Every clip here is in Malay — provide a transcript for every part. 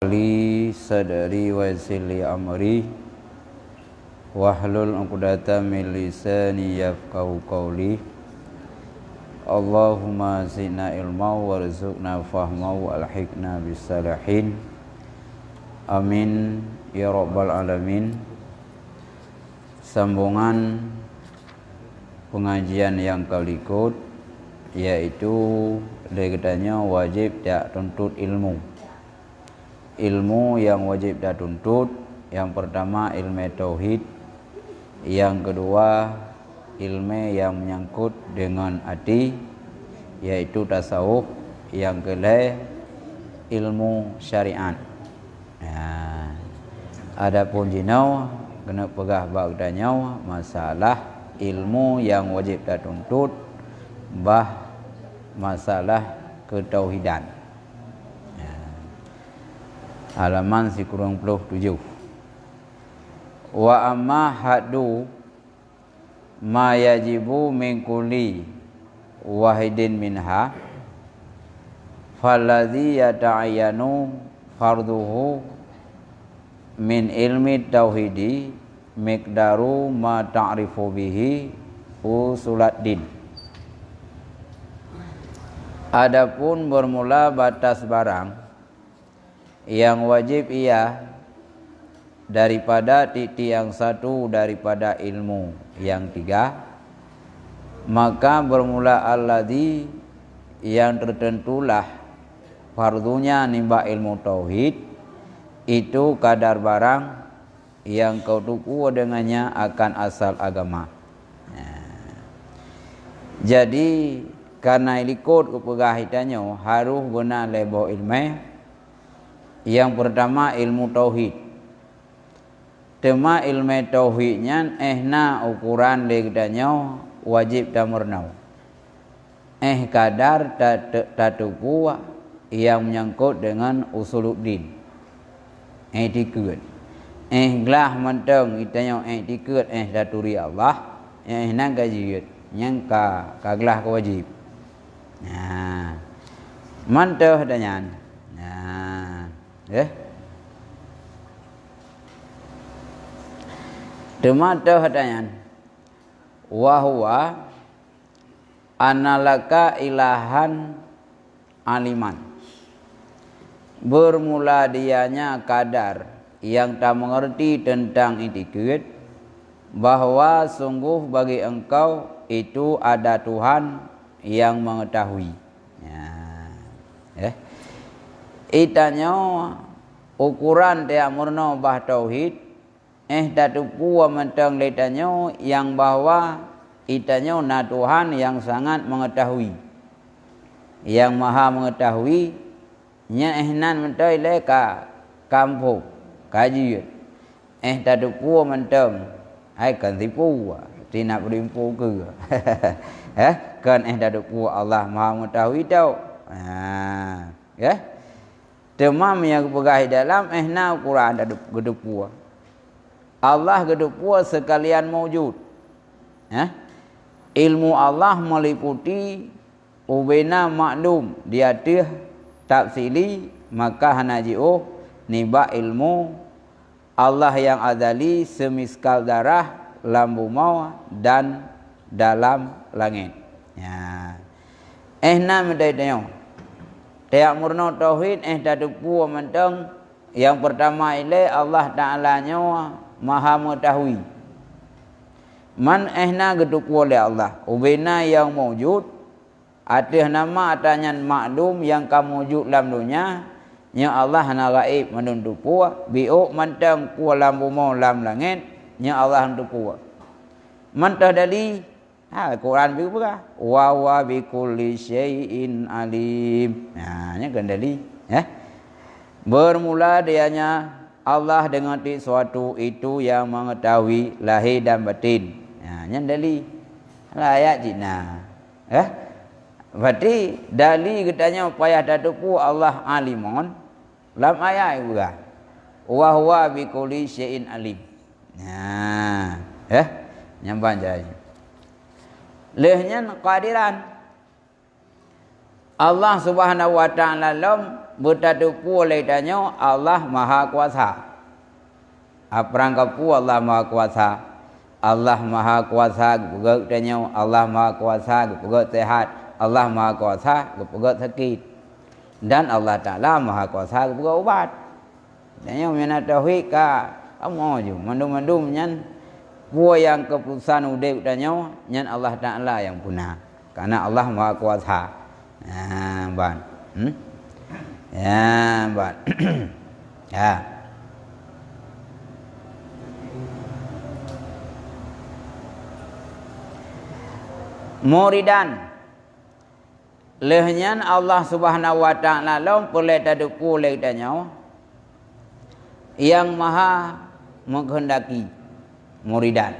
Li sadri wa yassir li amri wahlul 'uqdatam min lisani yafqahu qawli. Allahumma zidna ilma warzuqna fahma wa alhiqna bisalihin. Amin ya rabbal alamin. Sambungan pengajian yang kelikut, yaitu katanya wajib tak tuntut ilmu. Ilmu yang wajib dah tuntut, yang pertama ilmu tauhid, yang kedua ilmu yang menyangkut dengan hati, yaitu tasawuf, yang kelima ilmu syariat. Adapun jinau kena pegah bagdanya masalah ilmu yang wajib dah tuntut, masalah ketauhidan. Halaman 97. Wa amma haddu ma yajibu min kulli wahidin minha falladhi yata'ayyanu farduhu min ilmi tauhidi miqdaru ma ta'rifu bihi usuladdin. Adapun bermula batas barang yang wajib ia daripada titik yang satu daripada ilmu yang tiga, maka bermula alladzi yang tertentulah fardunya nimba ilmu tauhid, itu kadar barang yang kau tuku dengannya akan asal agama. Jadi karena ikut kepegahitannya harus benar lebo ilmu. Yang pertama ilmu tauhid. Tema ilmu tauhidnya ehna ukuran legdanya wajib damurnau. Kadar tatuku yang menyangkut dengan usuluddin. Etikut. Gelah menteng itanya etikut daturi Allah. Nang kajiyut. Yang kaglah kewajib. Manteh danyan. Demata hadayan wahwa analaka ilahan aliman. Bermula dianya kadar yang tak mengerti tentang itikad, bahwa sungguh bagi engkau itu ada Tuhan yang mengetahui. Itanya ukuran dia murno bah tauhid tatupu mentang letanya yang bahwa itanya na Tuhan yang sangat mengetahui, yang maha mengetahui nya ehnan mentai leka kampung kaji tatupu mentang hai kan tipu tina berimpu ke kan tatupu Allah maha mengetahui tau Temam yang pegahi dalam ehna Quran ada gedepua. Allah gedepua sekalian mewujud. Ilmu Allah meliputi ubena maklum diatih tafsili, maka hanaji'uh niba ilmu Allah yang azali semiskal darah lambu mau dan dalam langit. Ehna mendaitanya Tiap murno tauhid tatupu mentang yang pertama ile Allah Ta'ala-nya maha mengetahui. Man ehna gedupu oleh Allah. Ubena yang mewujud atih nama atanya maklum yang kamu wujud dalam dunia, nya Allah hana gaib menundupu bi'u mentang ku lambu mau lam langit, nya Allah menundupu. Mentah dari Quran bi berah wa bi kulli syai'in alim. Nya kendali bermula dianya Allah dengan sesuatu itu yang mengetahui lahir dan batin. Nya dali layak jina. Berarti dali katanya payah tatupu Allah alimun lam ayat berah wa huwa bi kulli syai'in alim. Nyambang jaya lehnya kehadiran Allah Subhanahu wa taala lam bertatupu oleh tanya Allah Maha Kuasa. Aprang kapu Allah Maha Kuasa. Allah Maha Kuasa gepegat tanya Allah Maha Kuasa gepegat sehat. Allah Maha Kuasa gepegat sakit. Dan Allah Taala Maha Kuasa gepegat ubat. Tanya mina tauhid ka amo ju mandum-mandum nyan buah yang keputusan udip tanya nyan Allah Taala yang punah. Karena Allah Maha Kuasa. Ban. Ya, ban. Ya. Muridan lehnya Allah Subhanahu wa taala lom boleh taduku leh tanya yang maha menghendaki muridan.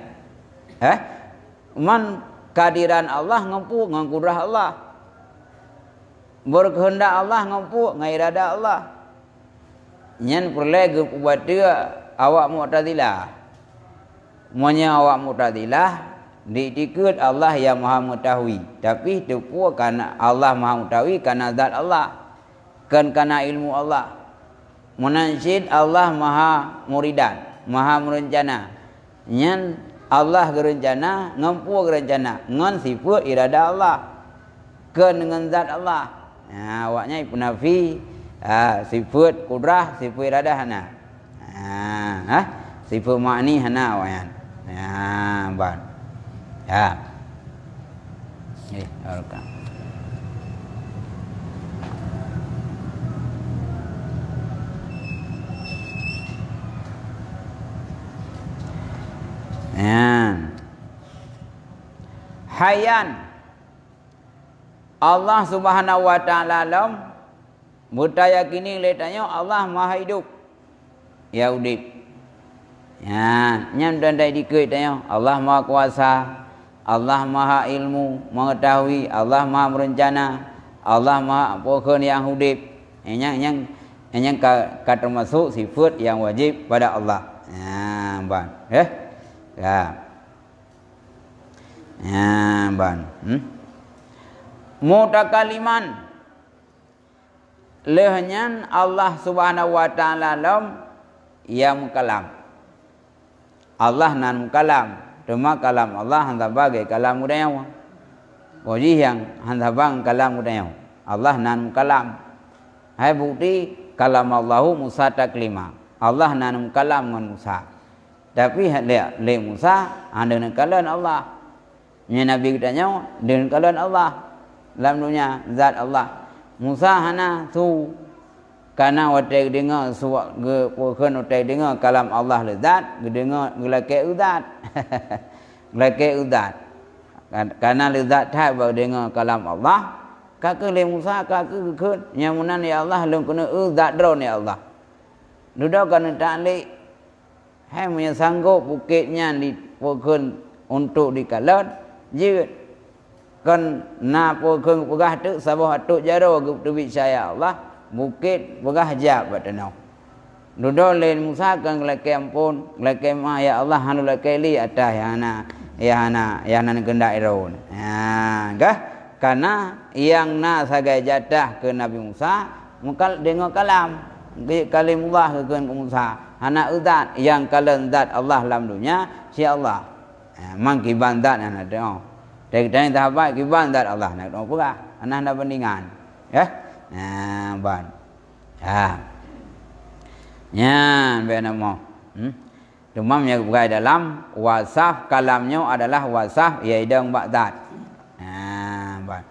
Man kehadiran Allah ngempu ngangkurah Allah. Berkehendak Allah ngempu ngairada Allah. Nyen perle buat dia awak Mu'tazilah. Monya awak Mu'tazilah dikut Allah yang Maha Mengetahui, tapi itu pun karena Allah Maha Mengetahui karena zat Allah, kan karena ilmu Allah. Munansid Allah Maha Muridan, Maha merencana. Nyen Allah gerencana, ngempu gerencana, ngan sifat irada Allah, kan dengan zat Allah. Awaknya penafi sifat kudrah, sifat irada hana. Sifat makni hana awaknya. Ban. Ya. Alhamdulillah. Hayyan Allah Subhanahu wa taala lam budaya kini letanya Allah Maha hidup. Ya udip. Ya, nyam dan dai dikit tanya Allah Maha Kuasa. Allah Maha ilmu mengetahui, Allah Maha merencana, Allah Maha pokon yang hidup. Yang termasuk sifat yang wajib pada Allah. Ban. Ya. Ban. Mutakaliman lehnya Allah Subhanahu wa taala lam yang kalam. Allah nan kalam. Cuma kalam Allah hanya bagai kalam udayang. Wajih yang hanya bang kalam udayang. Allah nan kalam. Hai bukti kalam Allahu Musa taklima. Allah nan kalam dengan Musa. Tapi le Musa anda dengan kalam Allah. Nya Nabi katanya dengan kalam Allah. Dalam dunia zat Allah. Musa hana tu karena watai dengar suak ge pokon watai dengar kalam Allah lezat, ge dengar gelake udat. Gelake udat. Karena lezat thai ba dengar kalam Allah, kake le Musa kake keun nya munan ya Allah lem kena udat dron ya Allah. Duda kan tak le hai punya sanggup bukitnya di pokon untuk dikalat jeut kan na pokon pegah tu sabah atuk jaro ge tu saya Allah. Bukit begah jab batanau. Dudo len Musa kan leke ampun, leke ma ya Allah hanu leke li atah ya hana gendak iron. Gah karena yang na sagai jatah ke Nabi Musa mukal dengar kalam kalimullah ke Musa. Hana udat yang kalam zat Allah dalam dunia si Allah. Mang kiban zat hana doa. Tek sahabat kiban zat Allah nak doa pula. Ana bandingan. Ya. Ban. Nyan be namo. Demam yang berada dalam wasaf kalamnya adalah wasaf yaidang ba'dat. Ban.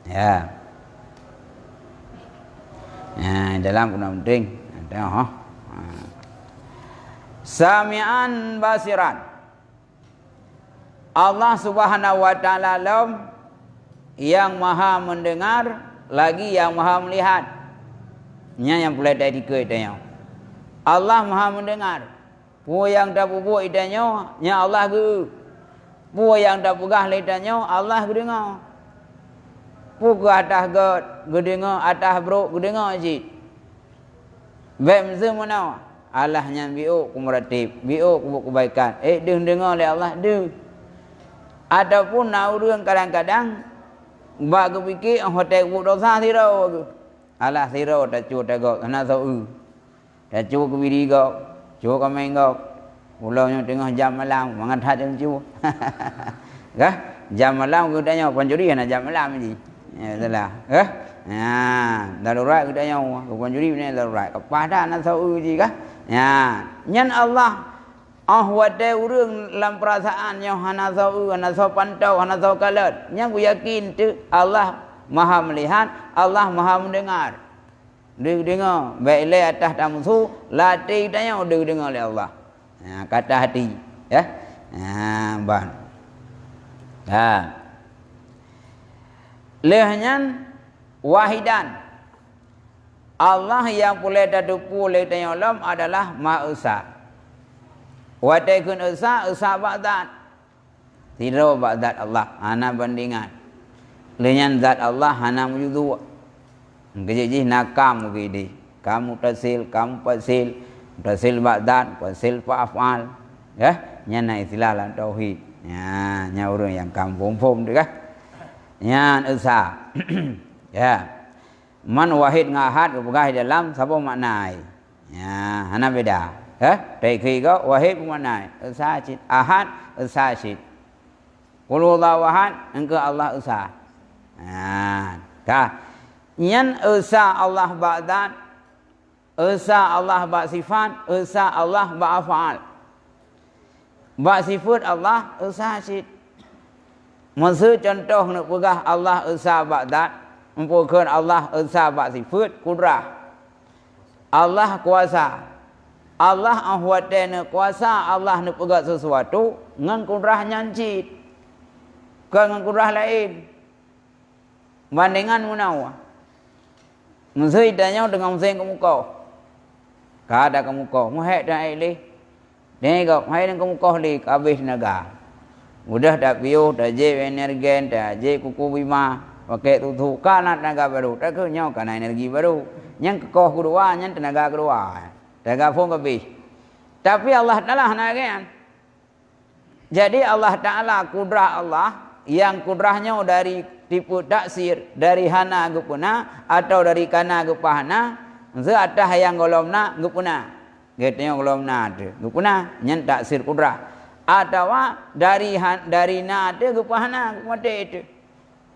Ya. Dalam kuna penting. Tengok. Sami'an basiran. Allah Subhanahu wa taala lam yang maha mendengar lagi yang maha melihat. Nya yang boleh dari keitanya. Allah maha mendengar. Pu yang tak bubuk itanya nya Allah ge. Pu yang tak pegah letanya Allah ge dengar. Pu ke atas ge dengar, atas bro ge dengar je. Bem semua Allah nya biu kumratib, biu kebaikan. Dengar oleh Allah de. Ataupun nak urang kadang-kadang ba ku fikir hotel bu dosa siro ku alah siro ta chu ta go ana so ta chu ku biri go chu ka main go ulangnya tengah jam malam mengadat jam chu kah jam malam ku tanya pencuri ana jam malam ni itulah kah darurat ku tanya ku pencuri ni darurat kepada ana so ji kah nyan Allah wada urang dalam perasaannya hana so pantau hana so kalat yang ku yakin tu Allah Maha melihat Allah Maha mendengar dengar baik le atas dan musuh latih tanya dengar oleh Allah kata hati ya ban lehnya wahidan Allah yang boleh datupu oleh tanya alam adalah Maha Esa. Wataikun Esa Ba'dat. Tidak Ba'dat Allah. Hana bandingan. Lenyan zat Allah hana mujudu. Kejiji nakam begini. Kamu tasil, kamu pasil. Tasil Ba'dat, pasil fa'af'al. Ya, nyana istilah dalam tauhid. Ya, nya orang yang kampung tu kah? Nyan Esa. Ya. Man wahid ngahad bergah dalam siapa maknai. Ya, hana beda. Tại khi có wahid maknai esa sit ahad esa sit qul huwallahu ahad engkau Allah esa nyan esa Allah ba'dat esa Allah ba' sifat esa Allah ba' af'al ba' sifat Allah esa sit maksud contoh nak pegah Allah esa ba'dat mempunyai Allah esa ba' sifat kudrah Allah kuasa Allah ahwadana kuasa Allah nak pegang sesuatu ngan kudrah nyancit ngan kudrah lain bandingan munawa mesti tanya dengan mesin ke muka kada ke muka muhek dah air tengok hai dengan muka li habis naga mudah dah piu dah je energen dah je kuku bima pakai tutu kana naga baru tak ke nyau kana energi baru yang kekoh kedua yang tenaga kedua daga pun lebih. Tapi Allah Ta'ala hanakan. Jadi Allah Ta'ala kudrah Allah yang kudrahnya dari tipu taksir dari hana gupuna atau dari kana gupahana seatah yang golomna gupuna. Getnya golomna tu gupuna nyen taksir kudrah. Atau dari na tu gupahana gupate itu.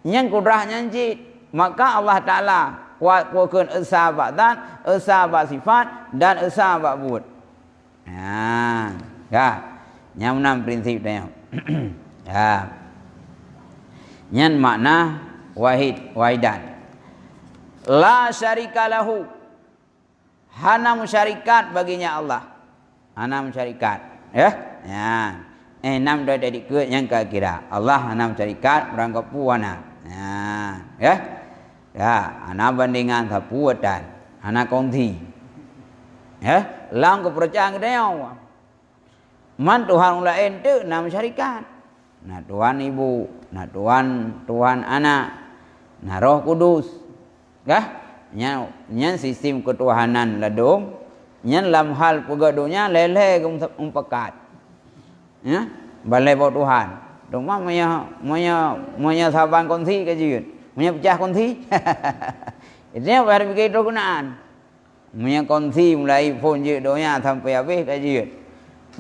Nyen kudrah nyanjit. Maka Allah Ta'ala kuatkan esa ba'dat, esa ba' sifat dan esa ba' buat. Yang 6 prinsip tanya. Yang makna wahidan. La syarika lahu. Hana musyarikat baginya Allah. Hana musyarikat. Ya. 6 dah jadi ke yang kira. Allah hana musyarikat merangkap puana. Ya. Ya, anak bandingan sapuatan, anak konti. Ya, lang kepercayaan dia. Man Tuhan lain tu nama syarikat. Nah Tuhan ibu, nah Tuhan anak, nah Roh Kudus. Kah? Nya sistem ketuhanan ladum, nya dalam hal pegadunya lele umpekat. Ya, balai bawa Tuhan. Cuma monya saban konti kejut. Punya pecah konti. Itu yang baru bikin gunaan. Punya konti mulai phone je doanya sampai habis kaji.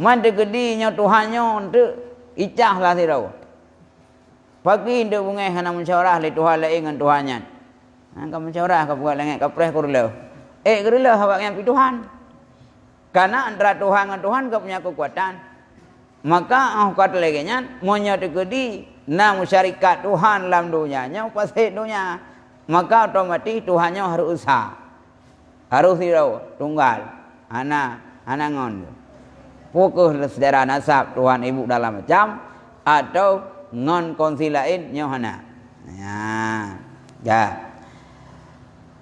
Man tegedinya Tuhannya untuk icah lah tirau. Pagi itu bungai hana mencawarah le Tuhan lain dengan Tuhannya. Angka mencawarah ke buat lengan ke preh kurlau. Kurlau hawak yang Tuhan. Karena antara Tuhan dengan Tuhan kau punya kekuatan. Maka kata lagi nya monya tegedi na musyarikat Tuhan dalam dunianya pasti dunia maka otomatis Tuhannya harus usaha harus tirau tunggal anak ngon fokus saudara nasab Tuhan ibu dalam macam atau ngon konsi lain nyohana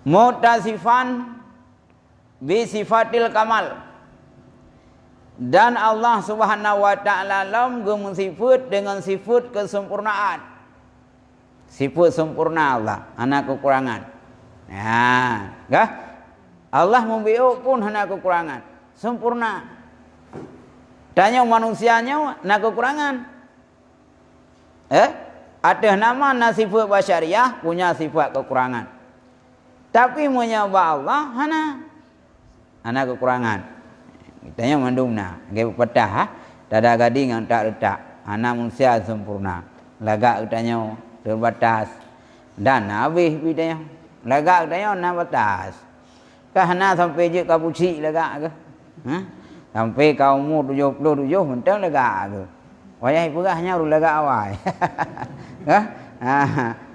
mutasifan bi sifatil kamal dan Allah Subhanahu wa taala lam gemusifat dengan sifat kesempurnaan. Sifat sempurna Allah, anak kekurangan. Kah? Allah membiuk pun anak kekurangan, sempurna. Tanya manusianya anak kekurangan. Ada nama sifat basyariah punya sifat kekurangan. Tapi menyembah Allah hana kekurangan. Kitanya mandumna, ge pedah tada gading yang tak letak. Hana manusia sempurna. Lagak kitanya terbatas. Dan habis bidanya. Lagak kitanya na batas. Kah hana sampai je kapuci lagak ke? Ha? Sampai kau umur 77 mentang lagak ke. Wayai pegahnya ru lagak awal. Kah?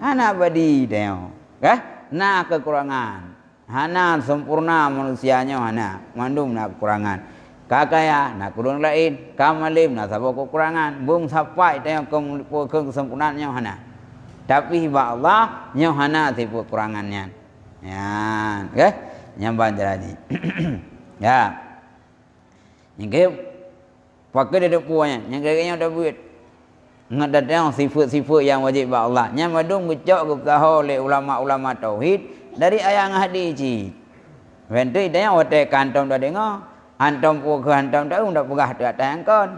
Hana badi tengok. Kah? Na kekurangan. Hana sempurna manusianya hana. Mandum na kekurangan. Kakaya na kurang lain. Kamalim na sabab kekurangan. Bung sampai tengok kesempurnaannya hana. Tapi hibah Allah nyo hana tipu kekurangannya. Ya, okay? Nyambang jadi. Ya. Yang pakai dia puanya, yang kayaknya ada buat. Ngadadang sifat-sifat yang wajib bagi Allah. Yang madung gecok getaho oleh ulama-ulama tauhid dari ayat hadis. Wentu idanya wate kantom dah dengar. Antom pu ke antom dah unda pegah dak tayang kon.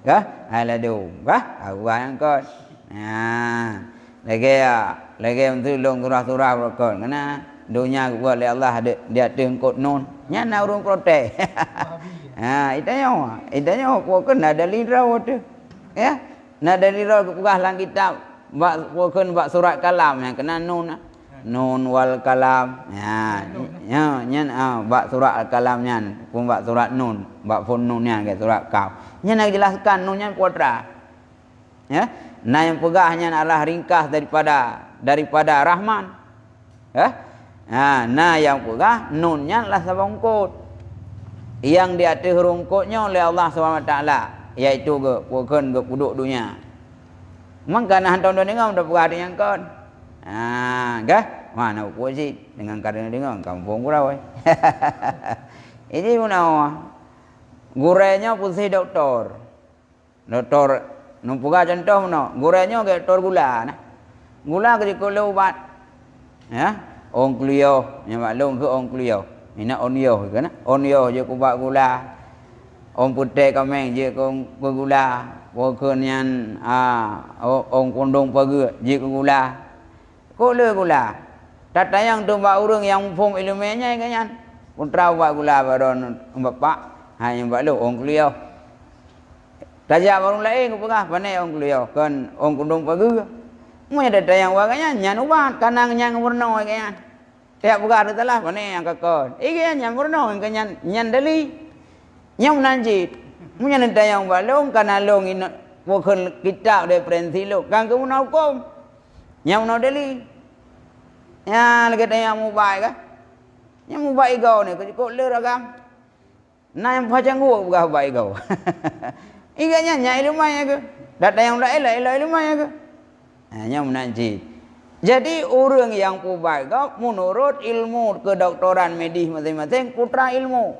Kah? Aladu. Kah? Awang kon. Ha. Lagi mentulung surah-surah berkon. Kena dunia buat oleh Allah dia tengkot non. Nya na urung protes. Ha, itanya pokon ada lirau tu. Ya. Nada lirau pegah lang kitab. Pokon bak surat kalam yang kena nun. Nun wal kalam. Ya. Nya bak surat kalam nya pun bak surat nun, bak pun nun nya ke surat kaf. Nya nak jelaskan nun nya kuadra. Ya. Nah yang pegahnya adalah ringkas daripada Rahman. Ya. Nah yang pegah nunnya adalah sabongkot. Yang diatur rungkutnya oleh Allah SWT, iaitu ke bukan ke puduk dunia. Maka nah hantar dengar dah pegah dengan kon. Kah? Mana puisi dengan kadang dengar kampung gurau. Ini mana? Gurainya puisi doktor. Doktor numpuga contoh mana? Gurainya ke doktor gula nah. Gula ke dikolo ubat. Ya, ongklio, yang maklum ke ongklio. Ini onio ke na? Onio je ubat gula. Ong putih kameng je ke gula. Bukan yang ong kondong pagi je ke gula. Kole gula. Tata yang tu bak urang yang pom ilmunya kan. Putra buat gula baron bapak. Hanya buat lu ong kuliah. Tajak orang lain ke pegah pandai ong kuliah kan ong kondong pagi. Mu ada yang waganya nyan ubat kanang nyang warna kan. Tiap pegah tu telah pandai yang kakon. Iki nyang warna kan nyan dali. Nyam nanjit. Mu nyan ada yang buat long kana long ini bukan kitab referensi lu. Kan ke mana hukum? Nyam no dali. Ya lagi tanya mu baik kah? Yang mu baik kau ni kau le ragam. Nah yang pacang gua bukan baik kau. Iganya nyai lumanya ke? Data yang lain lumanya ke? Hanya menanti. Jadi orang yang baik kau menurut ilmu kedokteran medis masing-masing putra ilmu.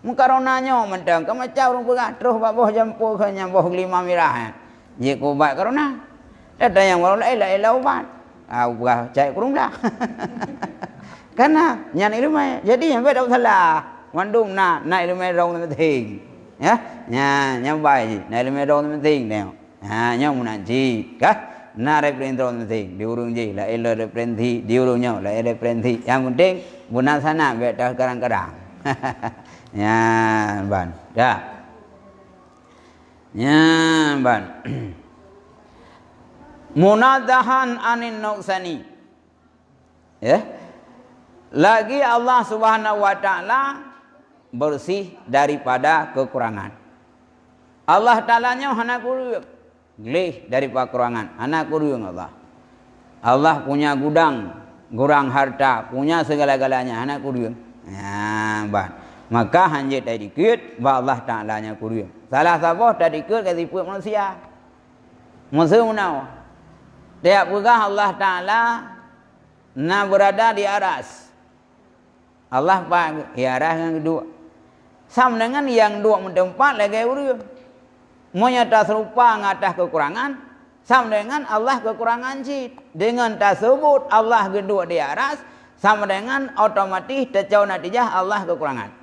Mukaronanya mentang kemacau orang pegah terus baboh jampu ke nyamboh 5 merah. Ye ku baik karena data yang lain ubat. Ubah cai kurung dah. Karena nyan ilmu jadi yang beda salah. Mandum na ilmu rong penting. Ya. Nya baik. Na ilmu rong penting tengok. Nya munanji. Kah? Na referensi rong penting. Diurung je la elo referensi, diurungnya la referensi. Yang penting guna sana beda kadang-kadang. Ya, ban. Dah. Ya, ban. Munadahan anin nuqsani. Ya. Lagi Allah Subhanahu wa taala bersih daripada kekurangan. Allah Ta'alanya hana kurang. Gelih daripada kekurangan. Hana kurang Allah. Allah punya gudang harta, punya segala-galanya, hana kurang. Ya, bah. Maka hanya tadi dikit, Allah Ta'alanya kurang. Salah sabah tadi dikit kasi put manusia. Manusia menau. Tiap pegah Allah Ta'ala na berada di aras. Allah Pak di aras yang kedua. Sama dengan yang dua mentempat lagi urut. Menyata serupa ngatas kekurangan. Sama dengan Allah kekurangan cid. Dengan tersebut Allah kedua di aras. Sama dengan otomatis tercau natijah Allah kekurangan.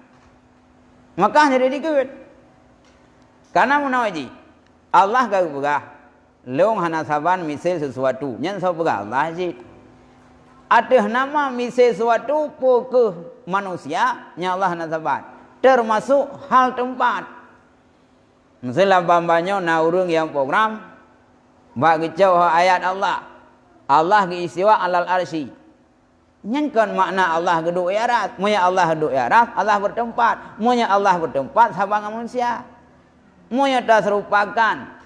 Maka jadi dikit. Karena menawaji. Allah kagak pegah. Leung hana saban misal sesuatu. Nyan so pegah Allah ji. Ada nama misal sesuatu ke manusia nya Allah hana saban. Termasuk hal tempat. Misalnya bambanya na urang yang program bagi jauh ayat Allah. Allah gi istiwa alal arsy. Nyangkan makna Allah geduk iarat. Munya Allah geduk iarat, Allah bertempat. Munya Allah bertempat sabang manusia. Munya tak serupakan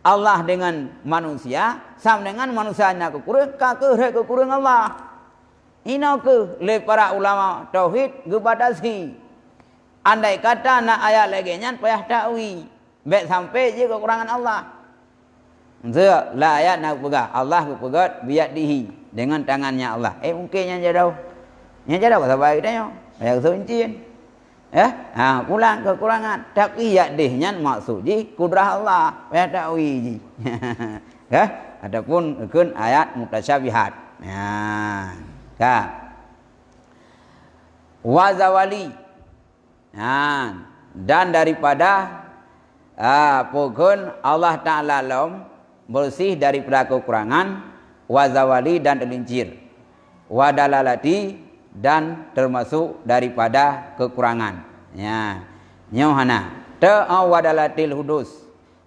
Allah dengan manusia sama dengan manusia nak kekurang Allah. Ino ke le para ulama tauhid gebatasi. Andai kata nak ayat lagi nyan payah takwi. Baik sampai je kekurangan Allah. Zia la ayat nak pegah Allah kepegat biyadihi dengan tangannya Allah. Mungkin yang jauh. Yang jauh apa baik dah yo. Payah suncin. Ya, pulang kekurangan tapi yadihnya maksud ji kudrah Allah ya takwi ji. Ya, adapun keun ayat mutasyabihat. Ya. Ka. Wa zawali. Dan daripada pokon Allah Taala lom bersih daripada kekurangan wa zawali dan terlincir. Wa dalalati dan termasuk daripada kekurangan. Ya. Nyohana ta'awadalatil hudus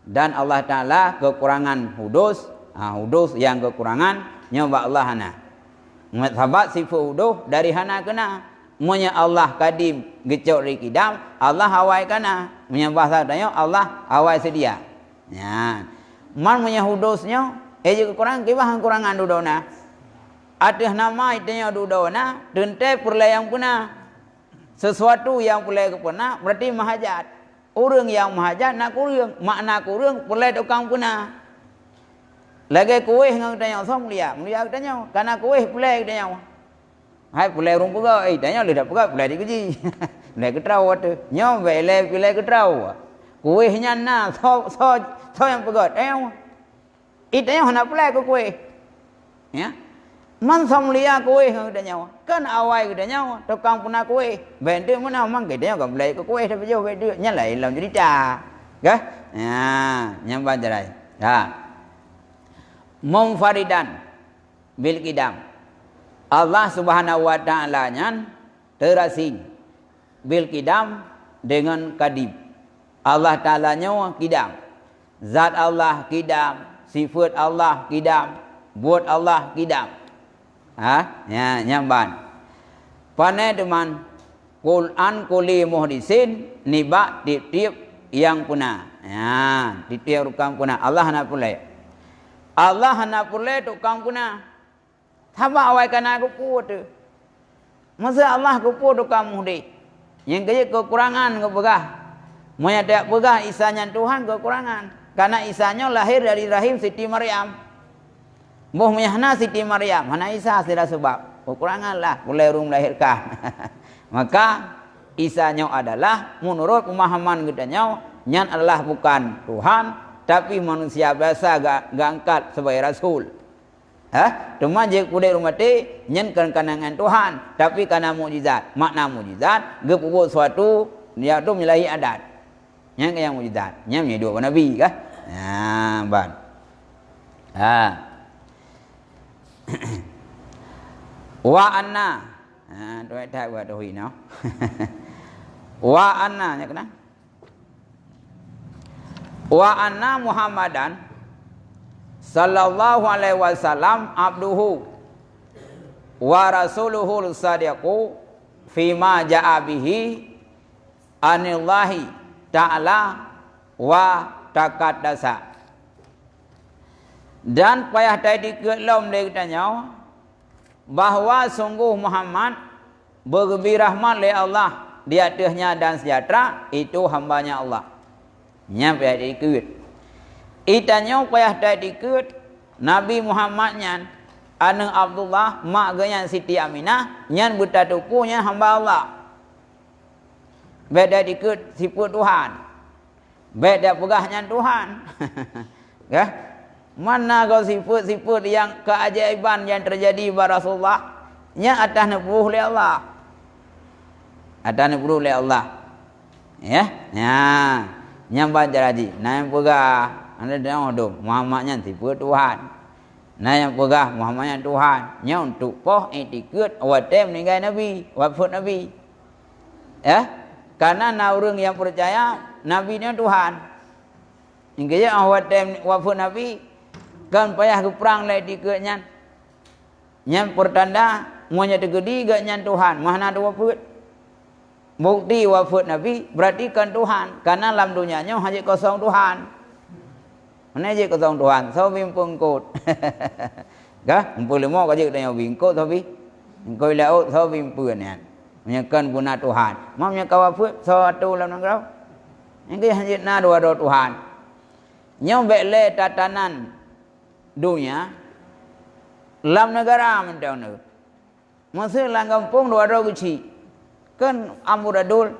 dan Allah Taala kekurangan hudus, hudus yang kekurangan nyoba Allah hana. Sahabat sifat hudus dari hana kena. Munya Allah kadim gecok rikidam, Allah hawai kana. Munya bahasa tanya Allah hawai sedia. Ya. Man munya hudusnya kekurangan kibah kekurangan dudona. Ada nama itanya dudona, dente perlai yang punah. Sesuatu yang perlai kepuna berarti mahajat. Orang yang mahajat nak kurang, makna kurang perlai tukang punah. Lagi kuih ngang tanya so mulia tanya, karena kuih perlai tanya. Hai perlai rumpu kau, tanya lihat pegak perlai dikuji. Perlai ketrau tu, nyo belai perlai ketrau. Kuihnya na so yang pegat, tanya. Itanya hendak perlai ke kuih. Ya. Man samlia kuih udah nyawa. Kan awai udah nyawa. Tukang punah kuih. Benda mana mang kita nyawa beli ke kuih tapi jauh benda nyalai lam jadi dah. Kah? Ya, nyamban jarai. Ya. Munfaridan bil qidam. Allah Subhanahu wa taala nyan terasing bil qidam dengan kadim. Allah Taala nyawa qidam. Zat Allah qidam, sifat Allah qidam, buat Allah qidam. Ya, nyamban. Pane teman Quran kuli muhdisin niba tiap-tiap yang punah. Ya, tiap tukang punah. Allah nak pulai. Allah nak pulai tukang punah. Thaba awai kana kupu tu. Masa Allah kupu tukang muhdi. Yang kaya kekurangan kepegah. Moya tak pegah isanya Tuhan kekurangan. Karena isanya lahir dari rahim Siti Maryam. Boh menyahna Siti Maryam, mana Isa sudah sebab kekurangan lah mulai rum lahirkan. Maka Isanya adalah menurut pemahaman kita nyan adalah bukan Tuhan tapi manusia biasa gak angkat sebagai rasul. Cuma je kudai rumah te nyan kanangan Tuhan tapi karena mukjizat. Makna mukjizat ge buat suatu dia tu menyalahi adat. Nyan yang mukjizat, nyan dua nabi kah? Ban. Wa anna doa tak buat dohi no. Wa anna nya kena. Wa anna Muhammadan sallallahu alaihi wasallam abduhu wa rasuluhu sadiqu fima jaa bihi anillahi ta'ala wa taqaddasa. Dan payah tadi ke lom dia tanya bahawa sungguh Muhammad berberi rahmat oleh Allah di atasnya dan sejahtera itu hambanya Allah. Nya payah dikut. Itanya payah tadi dikut Nabi Muhammad nyan anu Abdullah mak ganya Siti Aminah nyan buta tupunya hamba Allah. Beda dikut sifat Tuhan. Beda pegahnya Tuhan. Ya. Mana kau sifat-sifat yang keajaiban yang terjadi pada Rasulullah nya atas nubuh oleh Allah. Atas nubuh oleh Allah. Ya. Nya. Nya baca haji. Nah pegah Anda dah tu Muhammadnya tipe Tuhan. Nah yang pegah Muhammadnya Tuhan. Nya untuk poh etikut awak tem ninggal Nabi, wafat Nabi. Ya, karena orang yang percaya Nabi nya Tuhan. Hingga awak tem wafat Nabi kan payah ke perang lai tikutnya. Nya pertanda monya tegedi gak nya Tuhan, mana ada wafat. Bukti wafat Nabi berarti kan Tuhan. Karena dalam dunianya hanya kosong Tuhan. Mana je kosong Tuhan. So bimpung kot. Kah? 45 kaje tanya bingkot tapi engkau laut so bimpun ya. Menyakan guna Tuhan. Mamnya kawafat so atu dalam nangkau. Engkau hanya na dua Tuhan. Nyo bele tatanan dunia dalam negara mentang tu. Masa lang kampung dua kecil. Kan amuradul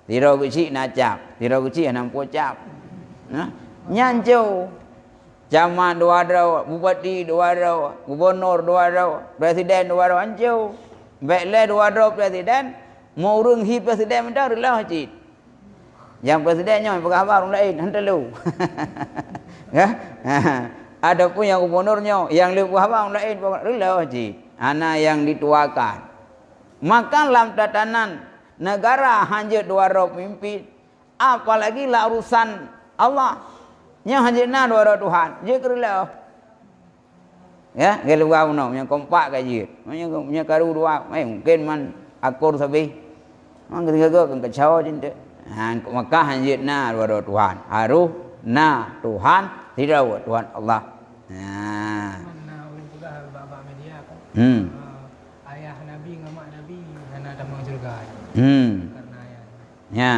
tiro kecil nacap, tiro kecil enam pocap. Nah, nyanjau zaman dua raw, bupati dua raw, gubernur dua raw, presiden dua raw anjau. Bekle dua raw presiden, mau urung hi presiden mentar lah cik. Yang presidennya yang pegawai orang lain hantar lu. Ya, ada pun yang gubernurnya, yang lu pegawai orang lain lah cik. Anak yang dituakan. Maka dalam tatanan negara hanya dua roh pimpin, apalagi lah urusan Allah. Nya hanya na dua roh Tuhan. Je kerela. Ya, kalau kau nak yang kompak kaji. Nya karu dua, mungkin man akur sabi. Man ketika kan kacau cinta. Maka hanya na dua roh Tuhan. Harus na Tuhan, tidak Tuhan Allah. Nah. Ayah Nabi ngamak Nabi hana damang surga. Karena ya.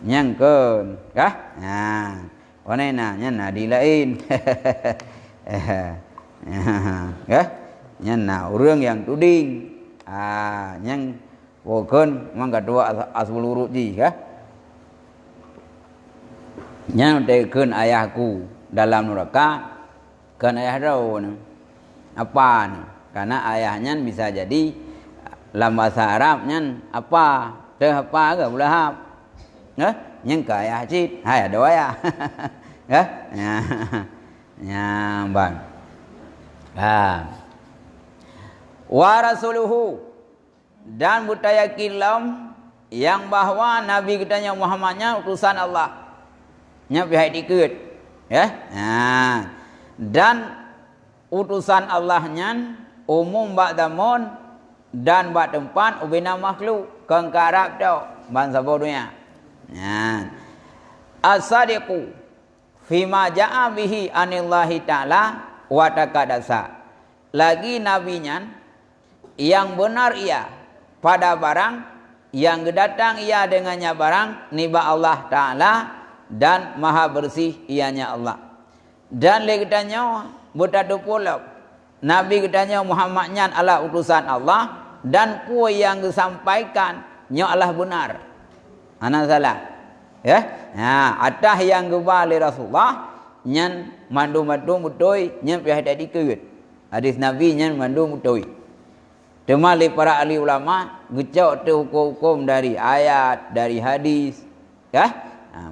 Nyan keun, kah? Nah. Onai na nyan na di lain. Kah? Nyan na urang yang tuding. Nyan wokeun mang kadua asbulurut ji, kah? Nyan tekeun ayahku dalam neraka kan ayah rau apa nih? Karena ayahnya bisa jadi dalam bahasa Arabnya apa? Teh apa ke belahap? Nggak? Yang ke ayah cip, hai ada ya? Nggak? Ya, bang. Wa rasuluhu dan budaya kilam yang bahwa Nabi kita yang Muhammadnya utusan Allah. Nya pihak dikut, ya. Nah, dan utusan Allahnya umum bak damun dan bak tempat ubina makhluk kang karab tau bangsa bodohnya. Nah, as-sadiqu fima ja'a bihi anillahi ta'ala wa takadasa. Lagi nabinya yang benar ia pada barang yang datang ia dengannya barang niba Allah Ta'ala dan maha bersih ianya Allah. Dan lagi tanya bertadu pula Nabi katanya Muhammadnya adalah utusan Allah dan kuah yang disampaikan nya Allah benar. Ana salah. Ya. Nah, atah yang gebali Rasulullah nyan mandu-mandu mutoi nyan pihak tadi keut. Hadis Nabi nyan mandu mutoi. Temali para ahli ulama gecok tu hukum-hukum dari ayat, dari hadis. Ya.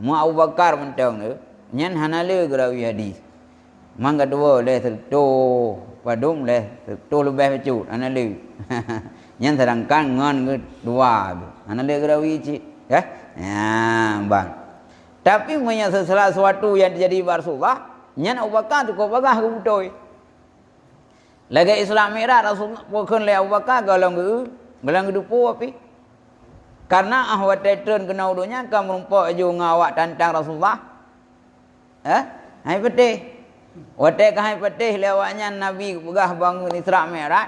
Mu Abu Bakar mentang tu nyan hanale gerawi hadis. Mang kedua le tu padung le tu lebih becut analis. Yang sedangkan ngon kedua analis gerawi cik ya. Ya bang. Tapi punya sesuatu yang terjadi Rasulullah nyan Abu Bakar tu kau bagah ke betul. Lagi Islam merah Rasulullah bukan le Abu Bakar galang dupu api. Karena ahwat tetun kena udunya kamu rumpok ju ngawak tantang Rasulullah. Hai putih. Watek hai patih lewatnya Nabi pegah bangun Isra Mi'raj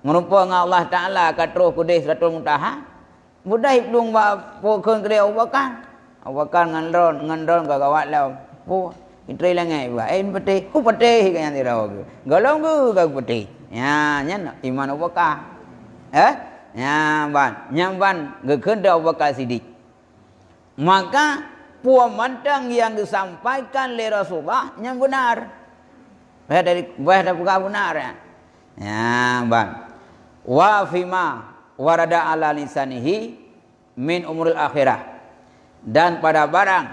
merupa dengan Allah Ta'ala katruh kudis Ratul Muntaha budah hidung ba pokon kre Abu Bakar ngandron gawat law po itri langai ba patih ku patih kan dirau galong ga patih ya nyan iman Abu Bakar ya ban gekeun Abu Bakar Siddiq maka puan mantang yang disampaikan oleh Rasulullah yang benar. Bahada bukan benar ya. Ya, bang. Wa fima warada ala lisanihi min umuril akhirah. Dan pada barang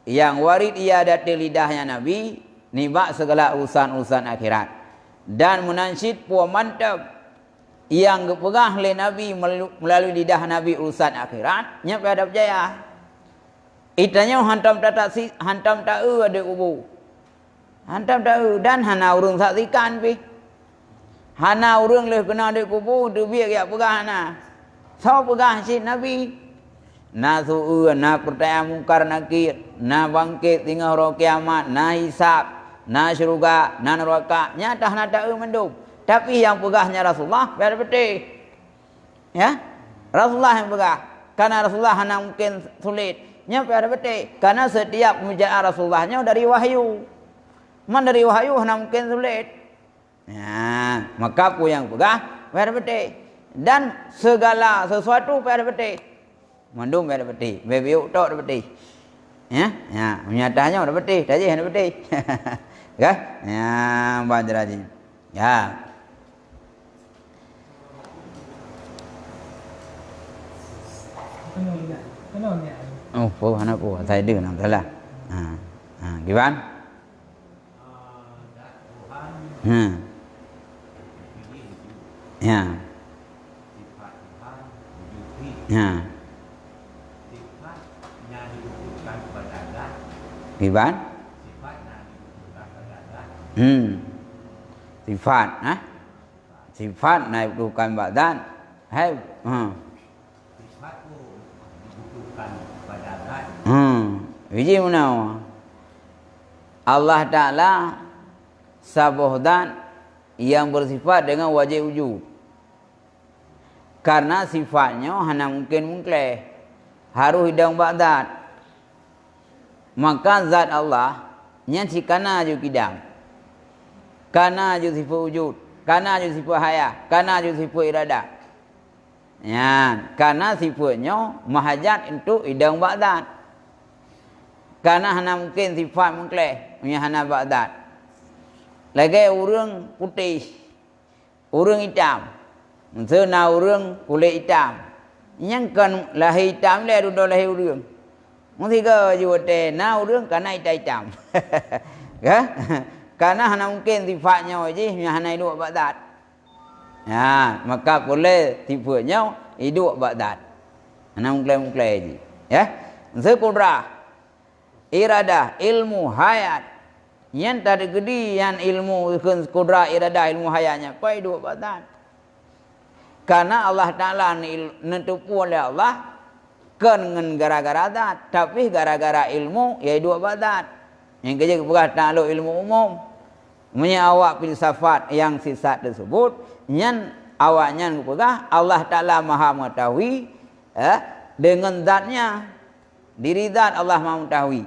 yang warid iadati lidahnya Nabi nibak segala urusan-urusan akhirat. Dan menansyid puan mantap yang dipegang oleh Nabi melalui lidah Nabi urusan akhirat nya pada berjaya. Itanya hantam tak ada kubu. Hantam tak dan hana urang saksikan pi. Hana urang leh kena ada kubu tu biar dia pegang hana. So pegang si Nabi. Na su'u, na pertanyaan mungkar nakir, na bangkit tinggal roh kiamat, na hisab, na syurga, na neraka. Nyata na tak mendung. Tapi yang pegahnya Rasulullah biar betul. Ya? Rasulullah yang pegah. Karena Rasulullah hanya mungkin sulit. Nya biar betul. Karena setiap pemujaan Rasulullahnya dari wahyu. Man dari wahyu hanya mungkin sulit. Ya, maka aku yang pegah biar betul. Dan segala sesuatu biar betul. Mandum ada peti, baby utok ada peti. Ya, ya, nyatanya ada peti, tadi ada peti. Ya, ya, banjir aja. Ya. Oh, po, anak po, saya dengar nama salah. Gimana? Ya. Ya. Gimana? Sifat, sifat naik bukan badan. Hai, Sifat tu dibutuhkan pada zat. Biji mana? Allah Ta'ala sabuh dan yang bersifat dengan wajib wujud. Karena sifatnya hanya mungkin harus hidang badan. Maka zat Allah nyansi kana ju kidam. Kana ju sifat wujud, kana ju sifat haya, kana ju sifat irada. Ya, karena sifatnya mahajat untuk hidang badan. Karena hanya mungkin sifat mungkin punya hanya badan. Lagi urang putih, urang hitam. Maksudnya urang kulit hitam. Yang kan lahir hitam le duduk lahir urang. Mesti ke jual na urang karena hitam. Ya? Karena hanya mungkin sifatnya aja hanya hidup badan. Ya, maka boleh sifatnya hidup badan. Hanya mungkin aja. Ya? Sekurang iradah, ilmu, hayat. Yang tadi gede yang ilmu kudra iradah ilmu hayatnya kau hidup badan. Karena Allah Ta'ala nentupu oleh Allah kan dengan gara-gara zat, tapi gara-gara ilmu ya hidup badan. Yang kerja kepegang takluk ilmu umum. Punya awak filsafat yang sesat tersebut, yang awaknya kepegang Allah Ta'ala Maha mengetahui dengan zatnya. Diri zat Allah Maha mengetahui.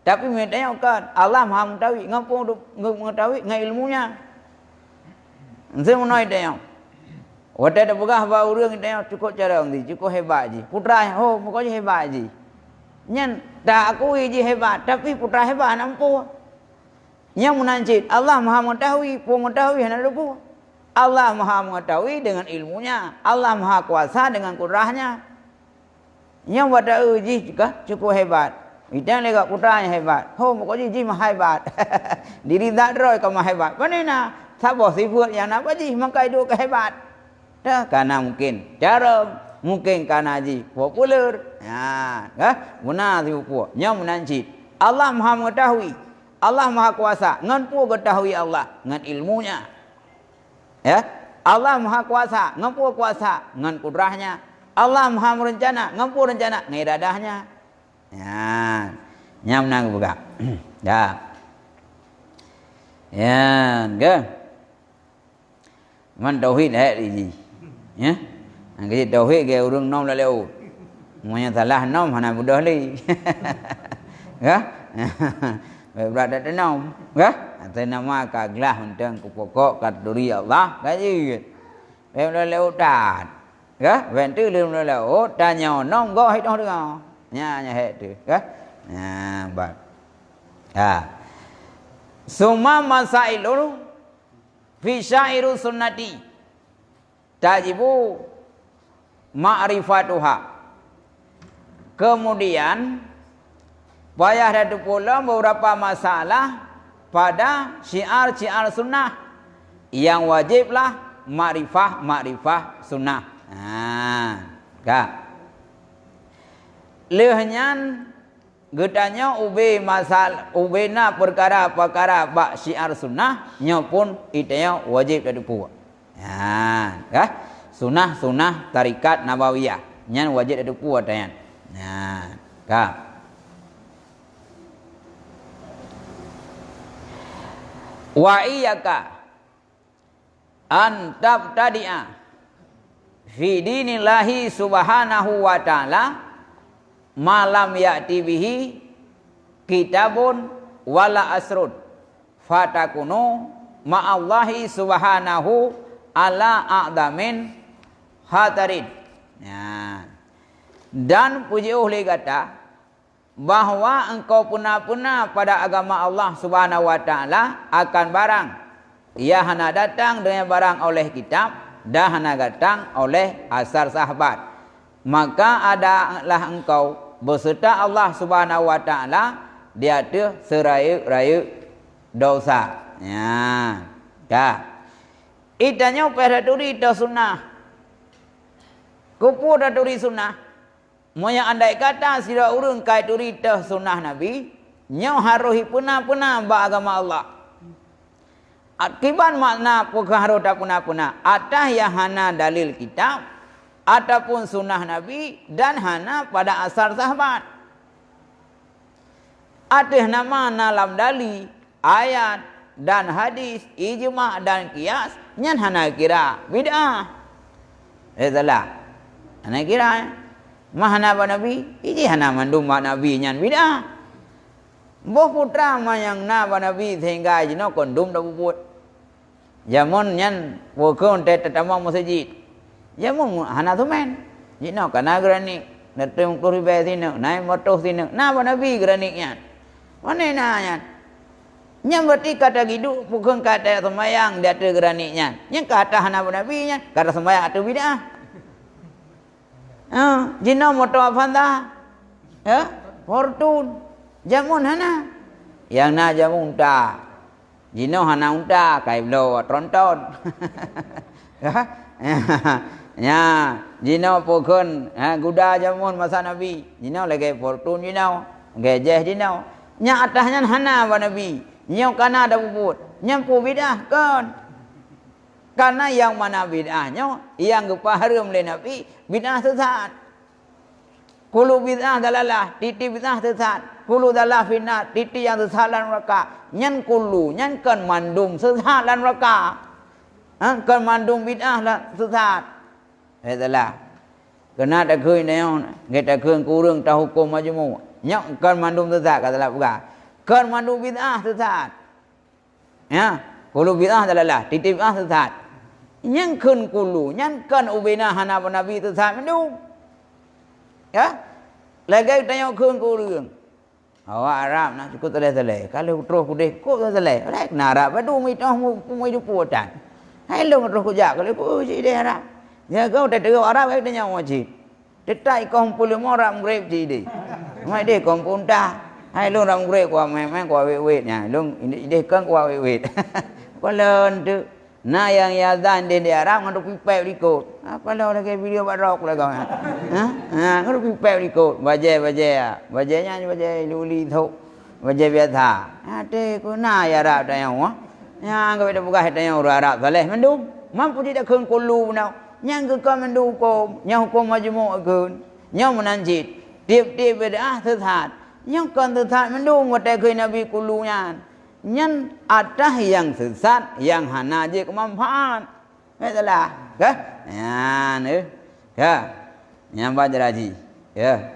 Tapi mereka kan Allah Maha mengetahui, ngapa mengetahui dengan ilmunya. Saya menoi dia. Waktu ada pegah bawa orang dia cukup cara orang cukup hebat je. Putra oh mukanya hebat je. Nyan tak aku je hebat, tapi putra hebat nampu. Yang menancit Allah Maha mengetahui, mengetahui hanya lupa. Allah Maha mengetahui dengan ilmunya. Allah Maha kuasa dengan kudrahnya. Yang wadah uji juga cukup hebat. Idang lega putranya hebat. Oh mukanya je mah hebat. Diri tak roy kau mah hebat. Mana sabah sifat yang apa je maka itu kehebat. Dah karena mungkin cara mungkin karena ji populer. Ya, benar tu puak. Yang menancit Allah Maha mengetahui. Allah Maha kuasa. Ngan pu ketahui Allah ngan ilmunya. Ya, Allah Maha kuasa. Ngan pu kuasa ngan kudrahnya. Allah Maha merencana. Ngan pu rencana ngan iradahnya. Ya, yang menang buka. Ya. Ya, ke? Man tauhid di. Ya, angkat tauhid ke urang nom la leu. Monya salah nom hana mudah li. Ya. Berada di nom, ya? Atau nama kaglah untuk pokok kaduri Allah, kaji. Berada leu tat. Ya, ventu leu leu tanya nom go hit on dengar. Nya het tu, ya. Ya, baik. Ya. Summa masailun fi syairu sunnati. Tajibu ma'rifatuha. Kemudian Payah ada pula beberapa masalah pada syiar-syiar sunnah yang wajiblah makrifah sunnah. Kak. Lehnya getanya ubena perkara-perkara bak syiar sunnah nya pun itanya wajib ada puak. Kah? Sunnah tarikat nabawiyah nya wajib ada puak tayan. Kah? Wa iyyaka an tabtadi'a fi dinillahi subhanahu wa ta'ala malam ya'ti bihi kitabun wala asrun fatakunu ma'allahi subhanahu ala a'damin hatarin. Dan puji oleh kata bahwa engkau puna-puna pada agama Allah subhanahu wa ta'ala akan barang ia hana datang dengan barang oleh kitab dan hana datang oleh asar sahabat, maka adalah engkau beserta Allah subhanahu wa ta'ala di atas seraya-raya dosa. Itanya pada turi ita sunnah kupu dah turi sunnah. Moya andai kata sira urang kai turita sunnah Nabi, nyo haruhi puna-puna ba agama Allah. Akibat makna pukaharo tak puna-puna atah ya hana dalil kitab ataupun sunnah Nabi dan hana pada asar sahabat. Atih nama dalam dalil ayat dan hadis ijma' dan qiyas nyan hana kira bid'ah. Salah. Hana kira mahana ba Nabi, iji hana mandum ba Nabi nyan bidah. Boh putra mayang na ba Nabi sehingga jino kondum da bubut. Jamun nyan wokon te tatamang masjid. Jamun hana tumen. Jino kana granik, natem kuri be sino, nai motoh sino. Na ba Nabi granik nyan. Mane na nyan. Nyan berarti kata gidu bukan kata semayang dia tu granik nyan. Nyan kata hana ba Nabi nyan, kata semayang atu bidah. Jino moto afanda fortun jamun hana yang na jamun unta jino hana unta kai blo tronton ya jino pokon guda jamun masa Nabi jino lagi fortun jino gejeh jino nya atahnya hana ba Nabi nyo kana ada bubut nyampu bidah kan. Karena yang mana bid'ahnya yang kepaharum oleh Nabi bid'ah sesat. Kulu bid'ah dalalah, titi bid'ah sesat. Kulu dalalah finnar, titi yang sesat lan neraka. Nyan kulu, nyan kan mandum sesat lan neraka. Kan mandum bid'ah lan sesat. Itulah. Kena tak keui neon, kita keung kurung tahu hukum majmu. Nyak kan mandum sesat katalah buka. Kan mandum bid'ah sesat. Ya, kulu bid'ah dalalah, titi bid'ah sesat. Yang kun kulu, yang kan ubena hana Nabi tu sah mendung. Ya, lagi tanya kun kulu. Awak Arab nak cukup telai. Kalau terus kudeh cukup telai. Orang nak Arab, badu mitah mu hidup puatan. Hai long terus kujak kalau ku si dia Arab. Ya kau tak tahu Arab lagi tanya wajib. Tetai kau puluh orang grep si dia. Mai dia kau punta. Hai long orang grep kuah memang kuah wet-wetnya. Long ini kan kuah wet. Kau len tu. Nah yang yazan di Arab ngaduk pipet ikut. Apa lah lagi video barok lah kau. Ngaduk pipet ikut. Baje. Bajenya baje luli thuk. Baje biasa. Ade ku na ya Arab dah yang wah. Yang kau dah buka hati yang orang Arab saleh mendung. Mampu tidak keun kulu nau. Yang kau mendung hukum. Yang hukum majmuk keun. Yang menanjit. Tiap-tiap bid'ah sesat. Yang kan sesat mendung watai keun Nabi kulunya. Nyan ada yang sesat yang hana je kemanfaat. Itulah. Ke? Ya, ni. Ya. Yang baca haji. Ya.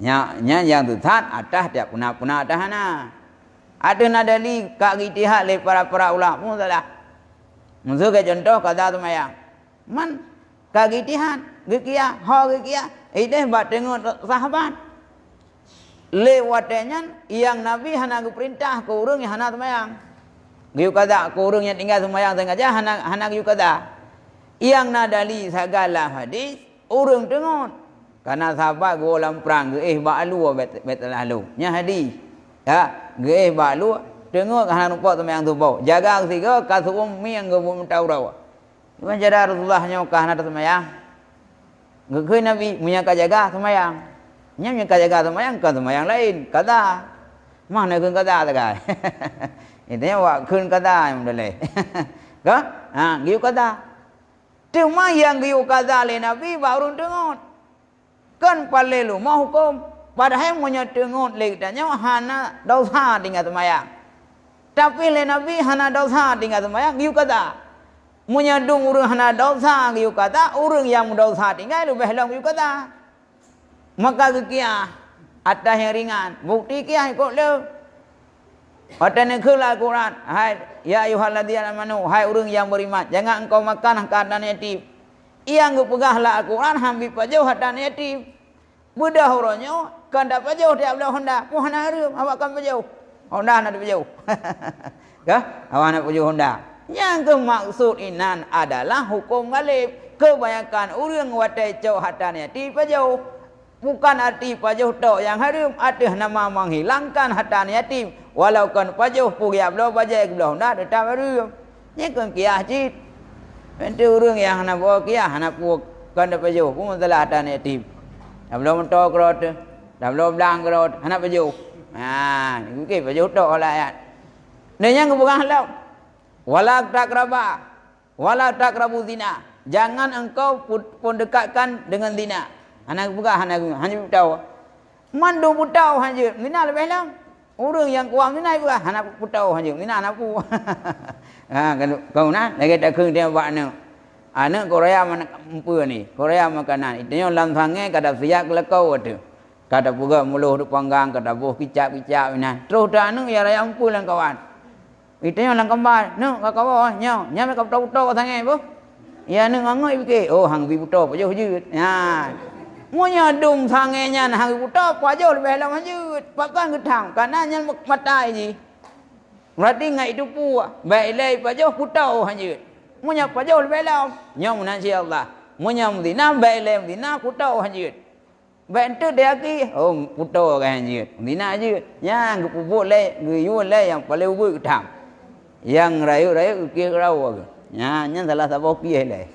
Yang sesat ada dia puna-puna ada hana. Ada nadali kak ijtihad le para ulama salah. Musuh ke contoh kata tu mayang. Man kak ijtihad, gekia, gekia. Ide bat tengok sahabat. Lewatnya yang Nabi hana perintah ke urang yang hana semayang. Giu kada ke urang yang tinggal semayang sengaja hana giu kada. Yang nadali segala hadis urang tengok. Karena sahabat go dalam perang ge ba'lu betul lalu. Nya hadis. Ya, ge ba'lu tengok hana nampak sembahyang subuh. Jaga ketiga kasum miang ge mun tahu rawa. Cuman jada Rasulullah nya ka hana sembahyang. Ge Nabi munya ka jaga sembahyang. Nya munya ka jaga sembahyang ka sembahyang lain. Kata mana kun kata tak kai. Intinya wa kun kata yang boleh. Ke? Ha, giu kata. Cuma yang giu kata le Nabi baru tengok. Kan palelu mau hukum padahal munya tengok le tanya hana dosa tinggal sembahyang. Tapi le Nabi hana dosa tinggal sembahyang giu kata. Munya dung urang hana dosa giu kata, urang yang dosa tinggal lu behlong giu kata. Maka kia atas yang ringan, bukti kia ikut le. Atane khula Quran, hai ya ayyuhalladzina amanu, hai urang yang beriman, jangan engkau makan harta yatim. Ia ngeu pegahlah Al-Quran hambi pajau harta yatim. Budah horonyo kanda pajau dia belah Honda, mohana harum awak kan pajau. Honda nak pajau. Kah? Awak nak pajau Honda. Yang maksud inan adalah hukum galib. Kebanyakan urang watai cau harta yatim pajau. Bukan arti pajau tok yang harum, ada nama menghilangkan harta yatim. Walau kan pajau pugiap lo bajai belah Honda tetap harum. Nya kan kiah cit. Nanti orang yang nak buat kiah, nak buat kan dapat jauh, pun masalah ada yatim. Dah belum mentok kerot, dah belum belang kerot, nak baju. Ni kita baju tok lah ayat. Ni yang kebukan halau. Wala takrabu zina. Jangan engkau pun dekatkan dengan zina. Anak bukan anak hanya tahu. Mandu putau hanya, zina lebih lang. Orang yang kuam zina bukan anak putau hanya, zina anak pu. Kau nak lagi tak kena dia buat ni. Anak Korea mana empu ni, Korea makanan. Itu yang lantange kada siap lekau tu. Kada puga muluh tu panggang, kada buh kicap ni. Terus dah anu ya raya empu lang kawan. Itu yang lang kembar. Nu kawan nyo mereka puto sangai bu. Ya nu ngangai bike. Oh hang bi puto pajau jut. Ha. Munya dum sangai nya hang puto pajau lebih lama jut. Pakan getang karena nya matai ji. Berarti ngai itu puak. Baik lay pajau putau hanyut. Munya pajau lebih lam. Nyom nanti Allah. Munya mudina baik lay mudina putau hanyut. Baik itu dia ki. Oh putau kan hanyut. Mudina hanyut. Yang kepupuk lay, guyun lay yang paling ubuk ketang. Yang rayu ukir rawa. Yang salah sabuk kih lay.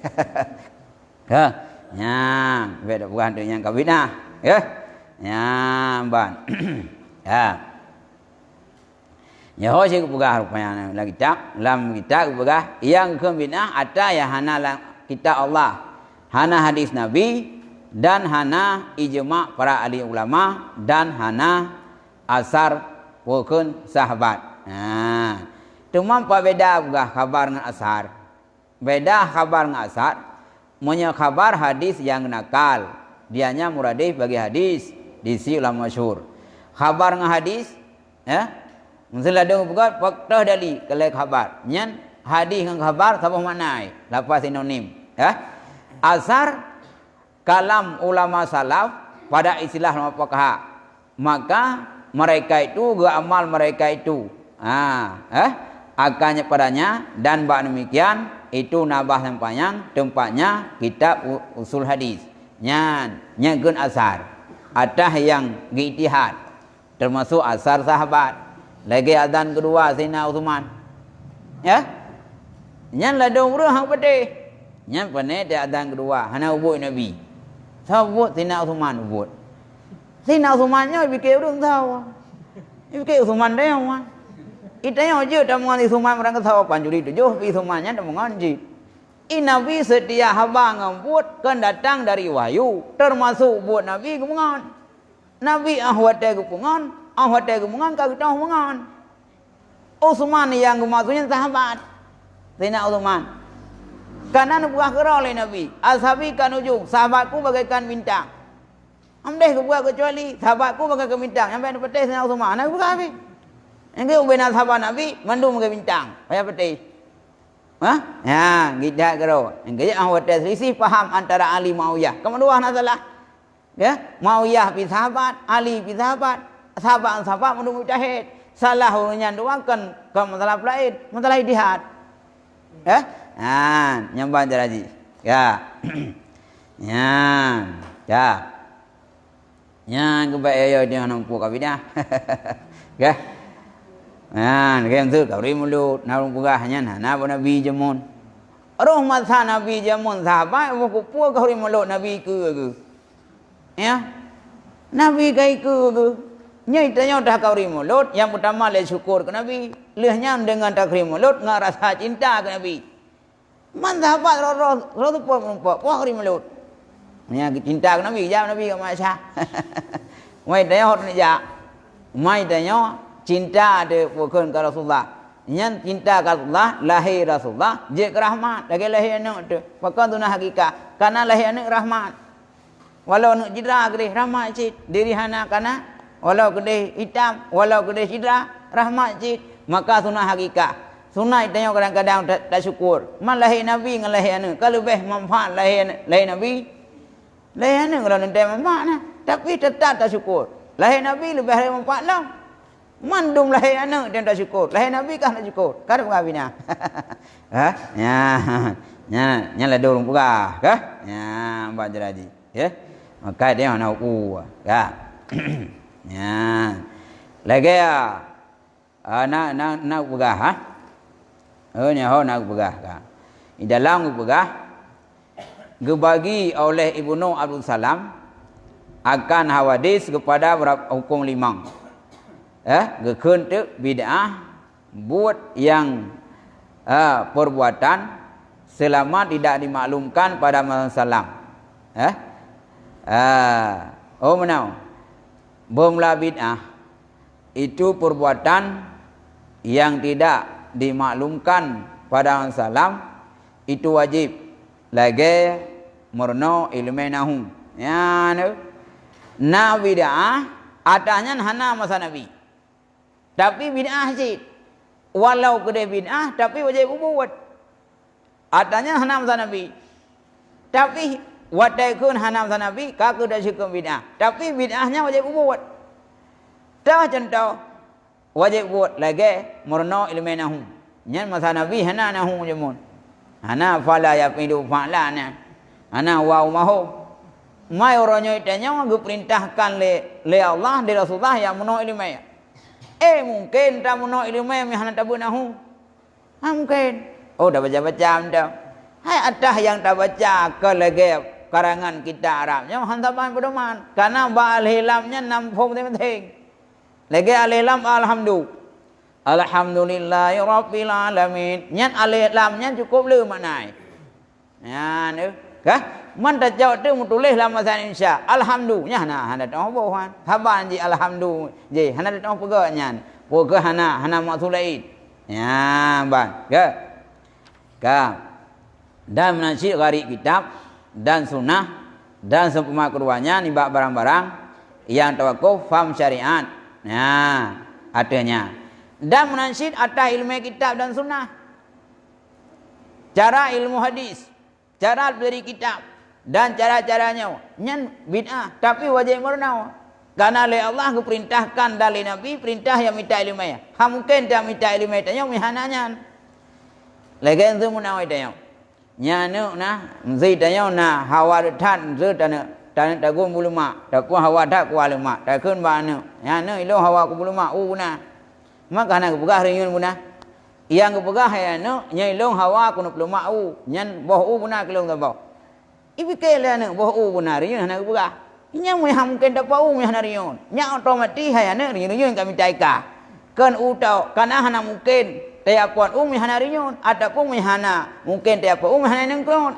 Ha. Yang beda bukan tu yang kawinah. Ya. Yang ban. Ya. Ya hoje kupugah rupanya lagi tak lam kita kupugah yang kembina ada ya hana kita Allah, hana hadis Nabi dan hana ijma para ahli ulama dan hana asar pokon sahabat. Nah, cuma apa beda kupugah khabar dengan asar. Beda khabar dengan asar. Punya khabar hadis yang nakal, dianya muradif bagi hadis di si ulama masyhur. Khabar dengan hadis, ya. Misalnya ada bukan fakta dali kalau khabar. Nyan hadis dengan khabar sama makna. Lafaz sinonim. Ya. Asar kalam ulama salaf pada istilah ulama fuqaha. Maka mereka itu amal mereka itu. Akannya padanya dan bak demikian itu nabah yang panjang tempatnya kitab usul hadis. Nyan gun asar. Ada yang ijtihad termasuk asar sahabat. Lagi azan kedua Sayyidina Uthman. Ya. Nyan la dong urang hang pede. Nyan pane dia azan kedua hana ubut Nabi. Sabut Sayyidina Uthman ubut. Sayyidina Uthman nya bike urang tahu. Bike Uthman dia wan. Itanya je dah mengaji Uthman orang tahu panjuri tujuh pi Uthman nya dah mengaji. Nabi setia haba ngambut kan datang dari wahyu termasuk buat Nabi kemungan. Nabi ahwate kepungan. Awak ada kemungan kau tahu kemungan. Uthman yang maksudnya sahabat. Sayyidina Uthman. Karena buah kerau oleh Nabi. Ashabi kan ujung. Sahabatku bagaikan bintang. Amdeh buah kecuali sahabatku bagaikan bintang. Yang baik petai Sayyidina Uthman. Nak buka apa? Yang ke ubena sahabat Nabi mandum bagai bintang. Payah petai. Ha? Ya, kita kerau. Yang ke awak ada selisih faham antara Ali Muawiyah. Kamu dua nak salah. Ya, Muawiyah pi sahabat, Ali pi sahabat. Sahabat menunggu mujahid. Salah orangnya doakan ke masalah lain, masalah ijtihad. Ya? Nyambang lagi. Ya. Ya. Nya ke bae yo dia nang pu ka bidah. Ke. Nah, ke tu ka ri mulut na ru pugah nya na ba nabi jemun. Roh masa nabi jemun sahabat ku pu ka ri mulut nabi ke. Ya. Nabi kai ke. Nyai tanya dah ka ri mulut yang pertama le syukur ke nabi. Lehnya dengan takrim mulut ngah rasa cinta ke nabi. Man sahabat roh tu pun puak ri mulut. Nya cinta ke nabi jawab nabi ke Maisha. Mai tanya hot ni ja. Mai tanya cinta ada bukan ke Rasulullah. Nya cinta ke Rasulullah lahir Rasulullah je ke rahmat lagi lahir anak tu. Pakai tu nak hakikat. Karena lahir anak rahmat. Walau nak jidra ke rahmat cik diri hana kana walau kedai hitam walau kedai jidra rahmat cik maka sunah hakikat. Sunai tanya kadang-kadang tak syukur. Man lahir Nabi dengan lahir anak. Kalau lebih manfaat lahir Nabi. Lahir anak kalau nanti manfaat nah. Tapi tetap tak syukur. Lahir Nabi lebih lahir manfaat lah. Mandum lahir anak dia tak syukur. Lahir Nabi kah tak syukur? Kada pengabina. Ha? Nya lah dorong pugah. Kah? Ya, baca lagi. Ya. Maka dia nak kah? Ya. Lagi ya. Nak pugah ha? Nya ho nak pegah kan. Di dalam pegah dibagi oleh Ibnu Abdul Salam akan hawadis kepada hukum limang. Gekeun teu bid'ah buat yang perbuatan selama tidak dimaklumkan pada Rasulullah. Oh menau. Bermula bid'ah itu perbuatan yang tidak dimaklumkan pada salam itu wajib lagi murno ilmu nahum ya na bid'ah adanya hana masa nabi tapi bid'ah sih walau kedai bid'ah tapi wajib buat adanya hana masa nabi tapi wadaikun hana masa nabi ka kedai syukur bid'ah tapi bid'ahnya wajib buat dah contoh wajib buat lagi murno ilmu nahum nyan masa nabi hana nahum jemun hana fala yaqidu fa'lana hana wa mahu mai orangnya itanya diperintahkan le Allah di Rasulullah yang murno ilmu mungkin tak murno ilmu hana tabu nahum mungkin dah baca-baca dah hai adah yang tak baca ke lagi karangan kita Arabnya hantapan pedoman karena ba'al hilamnya nampung penting lagi al-ilam alhamdulillahi rabbil alamin nyan al-ilamnya cukup le maknai ya ni kah man dah jawab tu tulis dalam bahasa Indonesia alhamdulillah nah hana dah bohan haban ji alhamdulillah je hana dah pegak nyan pegak hana maksulaid ya ban ke dan menasih gari kitab dan sunnah dan seumpama keduanya nibak barang-barang yang tawakuf faham syariat. Nah, artinya dan menansyid atas ilmu kitab dan sunnah. Cara ilmu hadis, cara dari kitab dan cara-caranya nyan bid'ah tapi wajib murna. Karena oleh Allah diperintahkan dari Nabi perintah yang minta ilmu ya. Mungkin dia minta ilmu tanya mihananya. Lagi itu munawai tanya. Nyanu nah, mesti tanya nah hawadathan zu dan tagun bulu mak, takun hawa tak kuala mak, takun bana. Ya no ilo hawa ku bulu mak una. Maka nak pegah riun buna. Yang pegah ya no nyai long hawa ku bulu mak nyan boh buna kelong tabau. Ibi kele no boh buna riun nak pegah. Nya mu mungkin dapat mu hana riun. Nya otomatis ya no riun kami taika. Kan utau kana hana mungkin tiapon hana riun ataupun hana mungkin tiapon hana nengkron.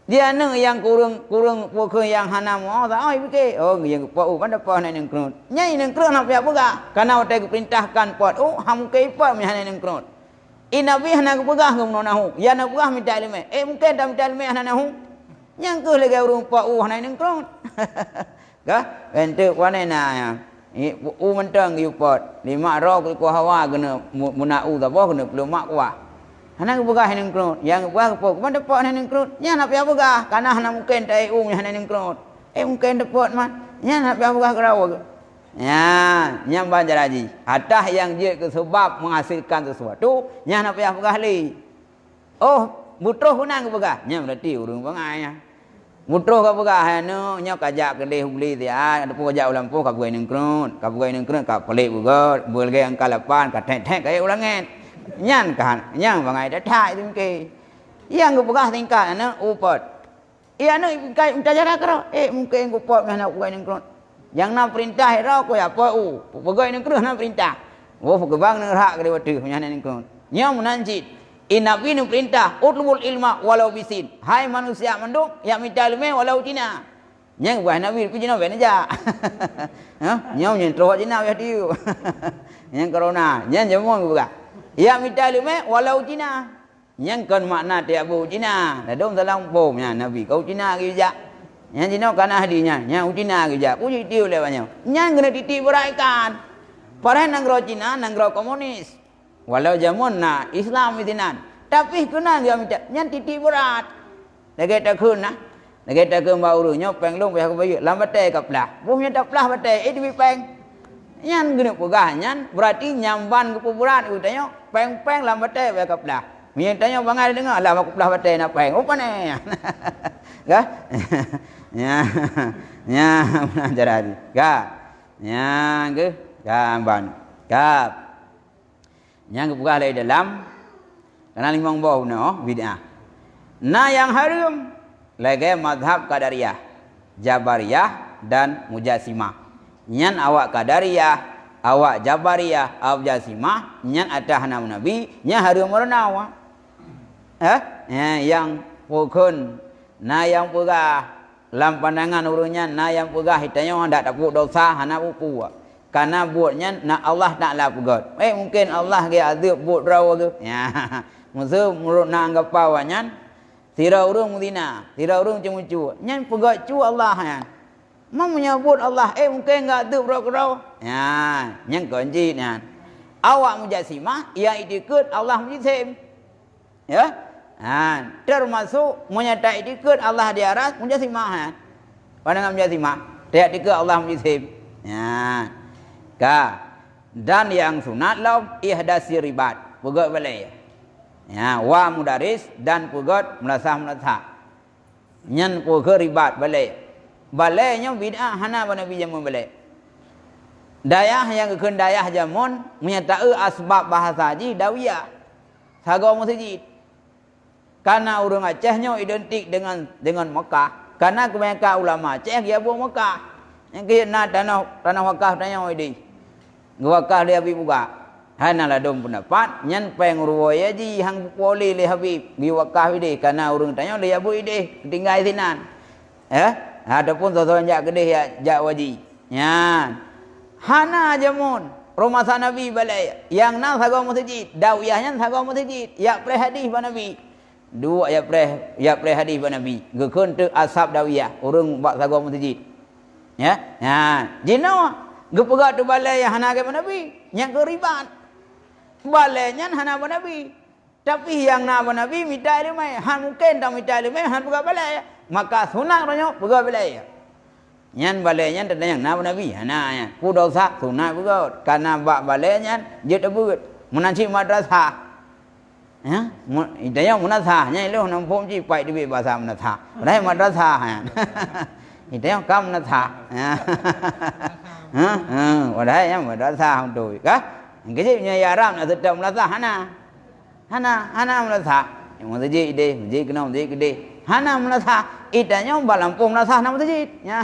Dia neng yang kurang pokok yang hana mau tak ai fikir yang pot pada pot neng krut nyai neng krut nak pihak pegah karena otak perintahkan pot ham ke pot mi hana neng krut inabi hana pegah ngom nahu ya nak pegah minta ilmu mungkin dah minta ilmu hana nahu yang ke lagi urung pot hana neng krut ka ente wane na ya mentang yu pot 5 ro ku hawa kena munau tak boh kena belum mak kuah hana pegah neng krut yang pegah pot mana pot neng krut nya nak pihak pegah karena hana mungkin tai hana neng krut mungkin depot man nya nak pihak pegah kerawa ya nya baca lagi atah yang dia ke sebab menghasilkan sesuatu nya nak pihak pegah li butuh hunang pegah nya berarti urang bangai Mutroh ka pegah anu nya kajak kedeh beli dia ada pun kajak ulang pun ka gue ning krun ka pelik bugot bulge ang kalapan ka tek kaya ulangan nyan kan nyang bangai dah thai tu ke yang ku pegah tingkat anu upot iya anu kai mentajara karo mungkin ku pot meh nak gue ning krun yang nak perintah ira ku ya po pegoi ning krun nak perintah pegabang ning rak ke wadu nya ning krun nya munanjit Nabi nu perintah utlubul ilma walau bisin. Hai manusia menduk yang minta ilmu walau Cina. Yang buah Nabi pi Cina ben aja. Ha? Nyau nyen terus Cina ya tiu. Yang corona, yang jamon buka. Yang minta ilmu walau Cina. Yang kan makna dia bu Cina. Dah dong dalam pom nya Nabi kau Cina ke ja. Yang Cina kan hadinya, yang Cina ke ja. Puji tiu le banyak. Yang kena titik beraikan. Para nanggro Cina, nanggro komunis. Walau jamun na Islam itinan, tapi kena dia minta nyan titik berat. Lagi tak kena, lagi tak kena baru nyopeng long pihak bayu, lambat teh kaplah. Buhnya tak plah batai, di peng. Nyan kena pegah nyan, berarti nyamban ke berat utanya peng lambat teh pihak kaplah. Mintanya bangai dengar, lah aku plah batai nak peng. Apa ni? Kah? Ya, jadi, kah? Ya, ke? Gamban, kah? Yang kebuka lagi dalam karena limang bau no bid'ah. Nah yang haram lagi mazhab Qadariyah, Jabariyah dan Mujassimah. Nyan awak Qadariyah, awak Jabariyah, awak Mujassimah, nyan atah nama Nabi, nyan haram merenawa. Yang pukun, nah yang pegah lam pandangan urunnya, nah yang pegah hitanya hendak dapat dosa, hana upu. Karena buatnya nak Allah Taala pegot. Mungkin Allah dia azab buat rawa tu. Ya. Musuh murut nak anggap pawannya. Tira urung mudina, tira urung cemucu. Nyan pegot cu Allah ya. Mau menyebut Allah mungkin enggak azab rawa. Ya, nyan kunci nyan. Awak Mujassimah ia ikut Allah Mujassim. Ya. Termasuk menyatakan ikut Allah di atas Mujassimah ya. Pandangan Mujassimah, dia ikut Allah Mujassim. Ya. Dan yang sunat laum ihdasi ribat pegot balai ya wa mudaris dan pegot melasah nyan pegot ribat balainya bid'ah hana Nabi jamun balai dayah yang keun dayah jamun menyatakan asbab bahasa haji dawiyah sago masjid karena urang Acehnya identik dengan Mekah karena kebanyakan ulama Aceh dia buat Mekah yang kena tanah wakaf tanya oi Wakah dia habib buka. Hanalah dom pendapat nyan peng ruwaya ji hang poli le habib gi wakah ide karena urang tanya le abu ide tinggal sinan. Adapun sosokan jak gede jak waji. Nyan. Hana jamun rumah sa Nabi balai yang nang sago masjid dawiyahnya sago masjid ya pre hadis ba Nabi. Dua ya pre hadis ba Nabi. Gekeun teu ashab dawiyah urang bak sago masjid. Ya. Jino gepegat tu balai yang hana ke Nabi yang keribat balainya hana Nabi tapi yang na Nabi minta ilmu han mungkin tak minta ilmu han pegat balai maka sunat ronyo pegat balai nyan balainya tanda yang na Nabi hana nya ku dosa sunat pegat karena bak balainya je tebut menanci madrasah ya idaya munasah nya lu nam pom ji pai di bahasa munasah dai madrasah idaya kam munasah Wadai yang madrasah hang tu, kah? Kerja punya yaram nak sedap madrasah hana madrasah. Yang masjid ide, kena masjid gede. Hana madrasah, idanya balampung madrasah nama masjid. Ya.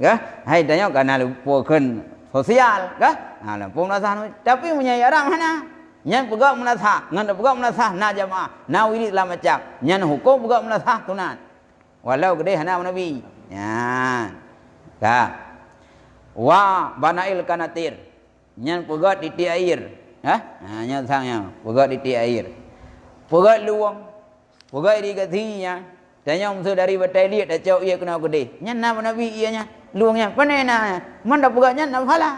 Kah? Hai idanya kana lupakan sosial, kah? Lampung madrasah tapi punya yaram hana. Nyan pegang madrasah, ngan pegang madrasah na jamaah, na wirid la macam. Nyan hukum pegang madrasah tunat. Walau gede hana Nabi. Ya. Kah? Wa banail kanatir nyan pegat titik air nyan sangnya pegat titik air pegat luang pegat irigasinya tanya musuh dari batai liat dah cau ia kena gede nyan nama Nabi ianya luangnya panena mana pegatnya nak pala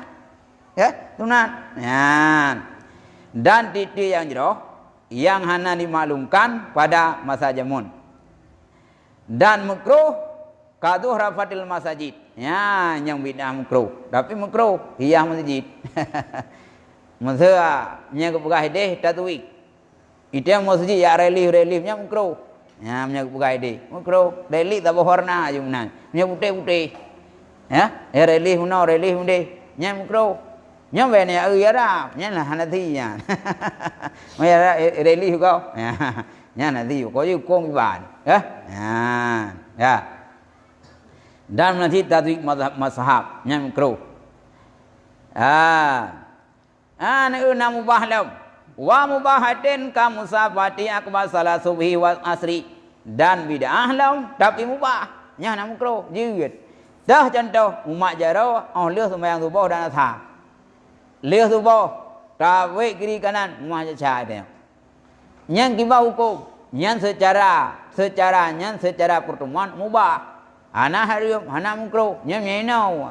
ya sunat nyan dan titik yang jeroh yang hana dimaklumkan pada masa jamun dan makruh kaduh rafatil masajid ya yang bid'ah makruh tapi makruh hiyah masjid masa nya ke pegah deh tatwik itu yang masjid ya reliefnya makruh Ya, minyak bukai di. Makro reli tak berwarna je mana. Minyak putih-putih. Ya, reli huno reli hunde. Nya makro. Nya về này ya ra, nya là Hanafi nha. Bây giờ reli kau. Ya, nya Hanafi có chứ con bạn. Ya. Ya. Dan nanti tadi mazhab nya makro. Ana una mubah lam. Wa mubahatin ka musafati akbar salat subhi wa asri. Dan bid'ah lam tapi mubah. Nya nak makro jeut. Dah contoh umat jaro leh sembahyang subuh dan asar. Leh subuh tawe kiri kanan umat cacai dia. Yang kibau hukum yang secara pertemuan mubah. Ana haram, ana makro, nya menau.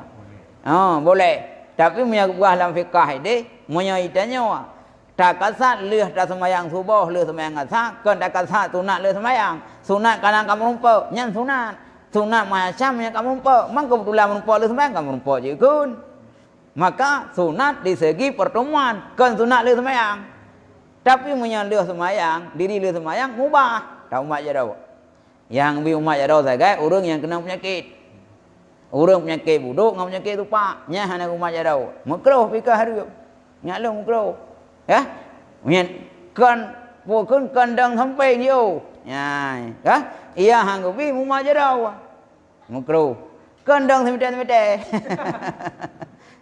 Boleh. Tapi punya buah dalam fikah ini menyaitanya tak kasat leh tak sembahyang subuh leh sembahyang asar kan tak kasat sunat leh sembahyang sunat kadang kamu rumput nyan sunat macam yang kamu rumput mang kebetulan rumput leh sembahyang kamu rumput je kun maka sunat di segi pertemuan kan sunat leh sembahyang tapi punya leh sembahyang diri leh sembahyang mubah tak umat jadau yang bi umat jadau sagai orang yang kena penyakit. Orang penyakit buduk dengan penyakit tupak. Nya hana rumah jadau. Makruh fikah haram. Nya lu makruh. Ya. Nyen kan pokon kandang sampai yo. Ya. Ya. Ia hang bi rumah jadau. Makruh. Kandang semete-semete.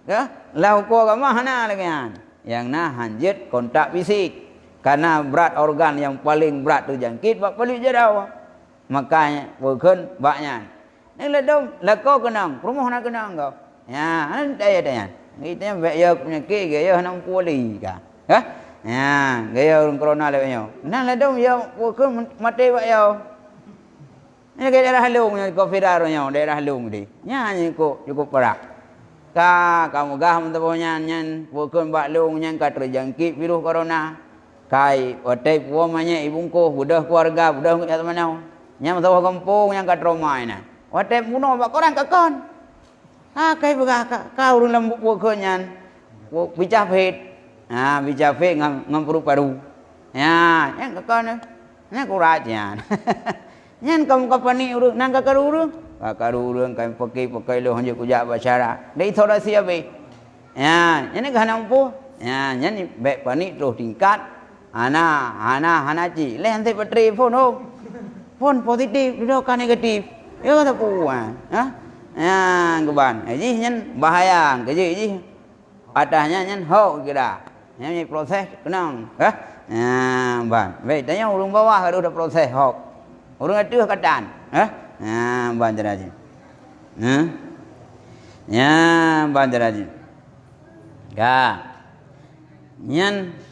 Ya. Lau ko ka mah hana lagi kan. Yang nah hanjit kontak fisik. Karena berat organ yang paling berat terjangkit bak paling jadau. Makanya pokon baknya ni ledom lako kenang rumah nak kenang kau ya anda ya tanya kita ya penyakit gaya nak puli ka ha ya gaya orang corona le yo nah ledom ya pokok mati bak yo ni ke daerah Halung ni ko firar yo daerah Halung di nya ni ko cukup perak ka kamu gah mentonya nyan pokok bak Halung nyan ka terjangkit virus corona kai otai puamanya ibungko budah keluarga budah ya temanau nya mentoh kampung yang ka trauma ina Wadah muno bak korang kakon. Kai begah kau urang lembuk pokoknya. Bicah fet. Bicah fet ngam paru-paru. Ya, yang kakon. Nya kurajan. Nyan kamu kapani urang nang kakaru urang. Kakaru urang kai pakai lo hanjak kujak bacara. Dei thoda sia be. Ya, ini gah nampu. Ya, nyan bek pani terus tingkat. Hana ci. Le hante patri phone ho. Phone positif, duduk negatif. Ya kata puan, ya keban, jadi nyen bahaya, jadi adanya nyen hok kira, nyen proses kenang, ban, baik, tanya urung bawah kalau udah proses hok, urung atas katan, ban jeraji, ban jeraji,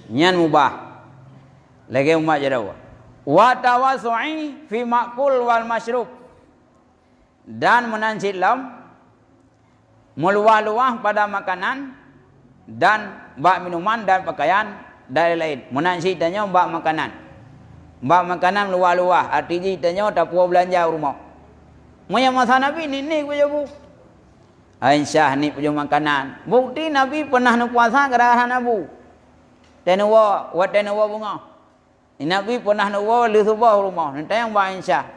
nyen mubah, lagi umat jerawa, wa tawasu'i fi ma'kul wal masyrub. Dan menancit lam meluah-luah pada makanan dan bak minuman dan pakaian dari lain. Menancit tanya bak makanan luah-luah artinya tanya tak puas belanja rumah. Moya masa Nabi ni punya bu. Aisyah ni punya makanan. Bukti Nabi pernah nak puasa gara-gara Nabi. Tenawa bunga. Nabi pernah nak puasa li subah rumah. Nanti yang bak Aisyah.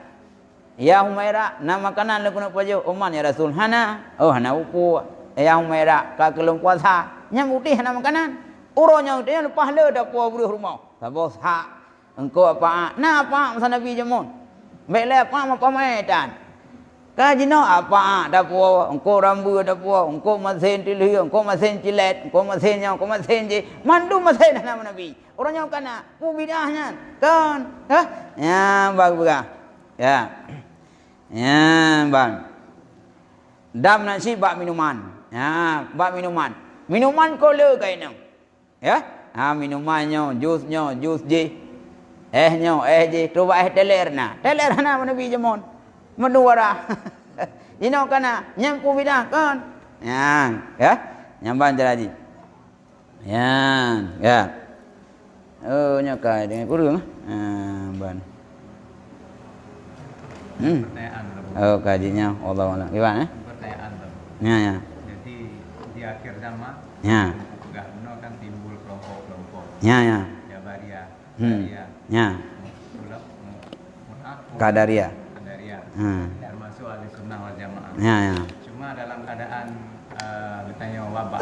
Ya Humaira, nama makanan lu kena paju Oman ya Rasul hana. Hana upu. Ya Humaira, ka kelum puasa. Nya bukti hana makanan. Uronya dia lepas le dak puas buru rumah. Sabos hak. Engkau apa? Nah apa masa Nabi jamun. Baik le apa medan. Ka jino apa dak puas engkau rambu dak puas engkau masen tilih engkau masen cilet engkau masen nya engkau masen je. Mandu masen nama Nabi. Orangnya kana pu bidahnya. Kan? Ya bagus. Ya, bang. Dam nasi bak minuman. Ya, bak minuman. Minuman kola kainang. Ya, minumannya, jusnya, jus je. Ehnya, je. Coba teler na. Teler na mana bi jamon. Menuara. Ini kana nyam ku bidah kan. Ya. Nyamban jeraji. Ya. Nyakai dengan kurung. Ban. Pertanyaan. Kajinya Allah Allah. Gimana? Pertanyaan. Ya. Jadi di akhir zaman. Ya. Enggak benar kan timbul kelompok-kelompok. Ya. Jabariyah. Ya. Ulap. Qadariyah. Qadariyah. Hmm. Termasuk ahli sunnah wal jamaah. Ya, ya. Cuma dalam keadaan katanya wabah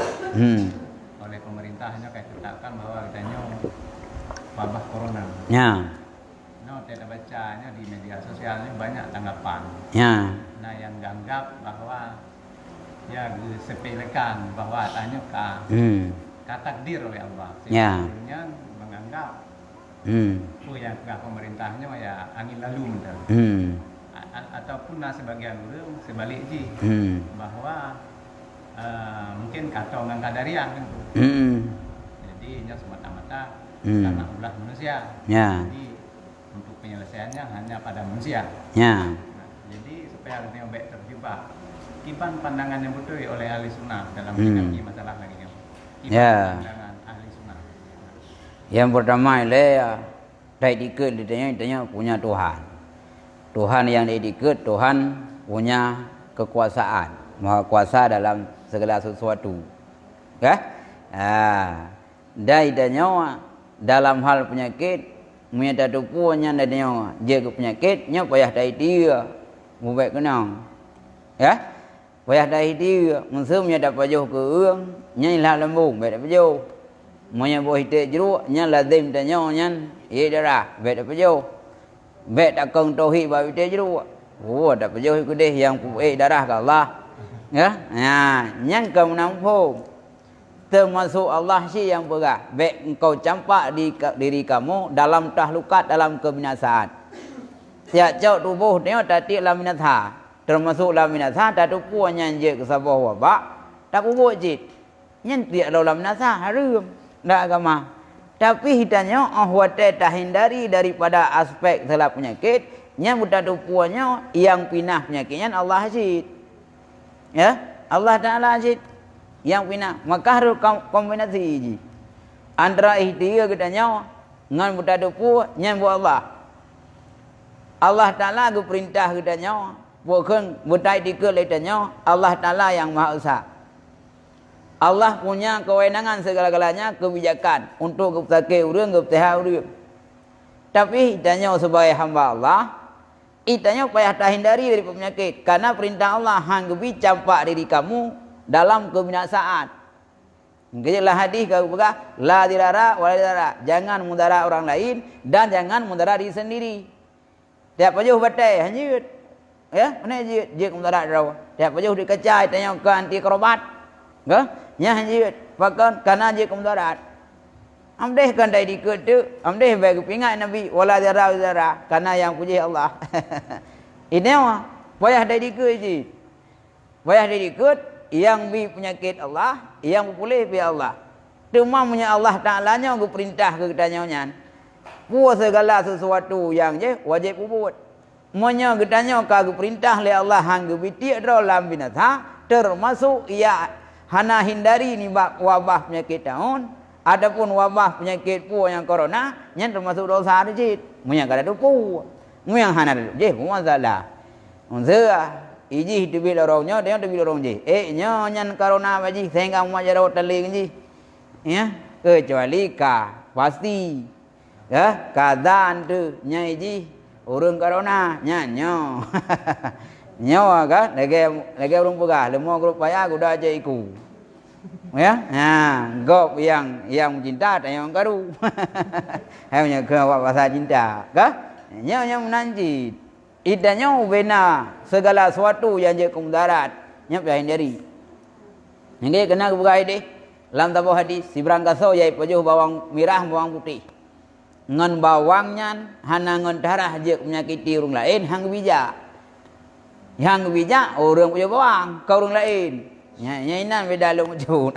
oleh pemerintahnya kayak tetapkan bahwa katanya wabah corona. Ya. No, tidak bacanya di media sosialnya banyak tanggapan. Ya. Nah, yang dianggap bahwa ya disepelekan bahwa tanya takdir oleh Allah. Ya. Sebetulnya menganggap yang pemerintahnya ya angin lalu betul. Ataupun sebagian orang sebaliknya bahwa mungkin kata orang Qadariyah kan. Jadi ini semata-mata karena ulah manusia. Ya. Jadi untuk penyelesaiannya hanya pada manusia. Ya. Nah, jadi supaya kita baik terjebak. Kipan pandangan yang betul oleh ahli sunnah dalam menyikapi masalah lagi ni. Ya. Pandangan ahli sunnah. Yang pertama ialah dikit ditanya punya Tuhan. Tuhan yang dikit, Tuhan punya kekuasaan, maha kuasa dalam segala sesuatu. Kan? Ditanya dalam hal penyakit, punya tupunya ditanya dia ke penyakitnya payah dai dia. Mubaik kenang. Ya? Payah dai dia, musuhnya dapat jauh ke urang, nya lah lembung, baik dapat jauh. Monya boh hitek jeruk, nya lazim tanya nya, ye darah, baik dapat jauh. Baik tak kong tauhid baik hitek jeruk. Oh, dapat jauh ke deh yang darah ke Allah. Ya? Yang kau menampung. Termasuk Allah sih yang berah. Baik engkau campak di diri kamu dalam tahlukat, dalam kebinasaan. Tiap jauh tubuh tengok tadi laminatha. Termasuk laminatha tak tupu nyanyi ke sabah wabak. Tak bubuk jid. Nyanyi tiap laminatha harum. Tak agama. Tapi hitanya ahwate tak hindari daripada aspek telah penyakit. Yang buta tupunya yang pinah penyakitnya Allah Aziz. Ya, Allah Ta'ala Aziz. Yang pinah. Maka harus kombinasi ini. Antara ikhtiar katanya. Dengan buta tupu yang buat Allah. Allah Ta'ala ke perintah katanya. Bukan buta ikhtiar katanya. Allah Ta'ala yang Maha Esa. Allah punya kewenangan segala-galanya, kebijakan untuk kepesakit urang, kepesahal urang. Tapi itanya sebagai hamba Allah, itanya payah tak hindari dari penyakit. Karena perintah Allah hang gebi campak diri kamu dalam kebinasaan. Kejelah hadis kau berkata, la dirara wala dirara. Jangan mudara orang lain dan jangan mudara diri sendiri. Tiap jauh batai hanjut. Ya, mana je mudara rau. Tiap jauh dikecai tanya ke anti kerobat. Ke? Nya hanjut. Bahkan karena je kemudarat. Amdeh kan dai dikut tu, amdeh bagi pingat Nabi wala dirara karena yang puji Allah. Ini mah payah dai dikut je. Payah dai dikut yang bi penyakit Allah, yang boleh bi Allah. Cuma punya Allah Ta'ala-nya ke perintah ke katanya. Buat segala sesuatu yang je wajib buat. Monya katanya ke perintah le Allah hang ge biti dalam binatha termasuk ia hana hindari ni wabah penyakit tahun. Adapun wabah penyakit pu yang corona, yang termasuk dosa rejit. Munya kada dupu. Muyang hana je, masalah. Unsa iji tu bil orangnya, dia tu bil orang je. Nya nyan corona baji, sehingga mu jaro teling je. Ya, kecuali ka pasti. Ya, kadan tu nya iji urang corona, nya nyo. Nyawa kan, lagi orang pegah, lemah grup payah kuda aja iku. Ya, gop yang cinta dan yang karu. Hanya ke bahasa cinta, kah? Nya menanji. Idanya bena segala sesuatu yang je kemudarat, nya payah hindari. Yang kena kebukai deh. Dalam tabuh hadis, si berangkaso yai pejuh bawang merah, bawang putih. Ngan bawangnya, hana ngan darah je menyakiti orang lain, hang bijak. Yang bijak orang punya bawang, kau orang lain. Nyainan beda lu muncul.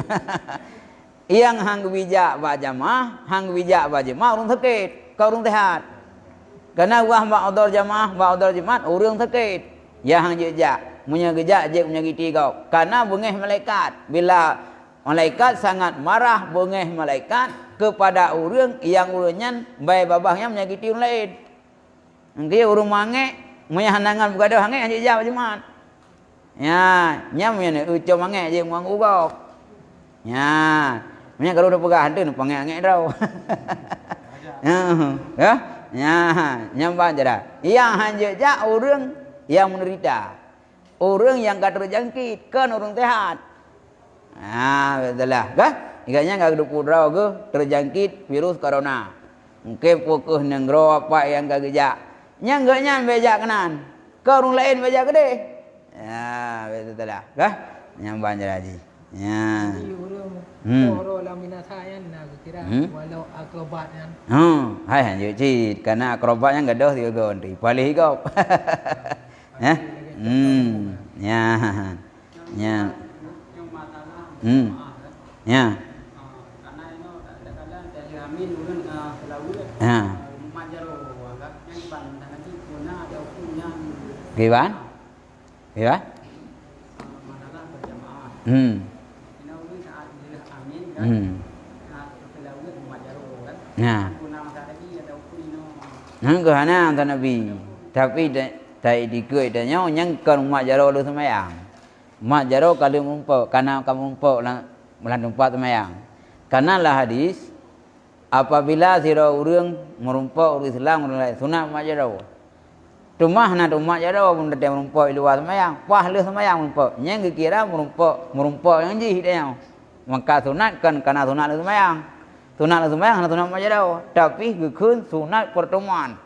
Yang hang bijak bajamah, hang bijak bajamah orang sakit, kau orang sehat. Karena wah ba'udar jamaah, ba'udar jemaat orang sakit. Ya hang bijak, punya gejak je menyakiti kau. Karena bengeh malaikat. Bila malaikat sangat marah bengeh malaikat kepada orang yang orangnya baik babahnya menyakiti orang lain. Nanti orang mangek munya handangan berada hangai hanya jauh jemaat. Ya, nya munya ne ucap mangai je muang ubah. Ya, munya kalau udah pegah ada nu pangai angai rau. Ya. Ya, nyambang je dah. Yang hanya je orang yang menderita. Orang yang tak terjangkit kan orang sehat. Betul lah. Kan? Ikatnya enggak ada pudrau ke terjangkit virus corona. Mungkin fokus nenggro apa yang enggak gejak. Nya enggaknya bejak kanan. Ke orang lain bejak gede. Betul lah. Kan? Nyambang je lagi. Ya. Orang lamina saya nak kira walau akrobatnya. Hai hanya cik karena akrobatnya enggak ada tiga gondri. Paling kau. Ya. Ya. Ya. Ya. Karena ini kadang-kadang dari amin ulun selalu majaro agak yang bantan nanti punya ada punya. Gimana? Gimana? Masalah berjamaah. Ini ulun saat di amin kan. Selalu majaro kan. Nah. Punya masalah lagi ada punya. Ke hana antara Nabi. Tapi tak dikut dan yang kan majaro lu semayang. Majaro kalau mumpuk karena kamu mumpuk melan tempat semayang. Karena lah hadis apabila sira urang merumpuk urang Islam mulai sunat majaro. Tumah na tumah majaro pun dah merumpuk luar semayang. Pahala semayang merumpuk. Yang kira merumpuk yang jih dia. Maka sunat kan karena sunat semayang. Sunat semayang karena sunat majaro. Tapi gekun sunat pertemuan.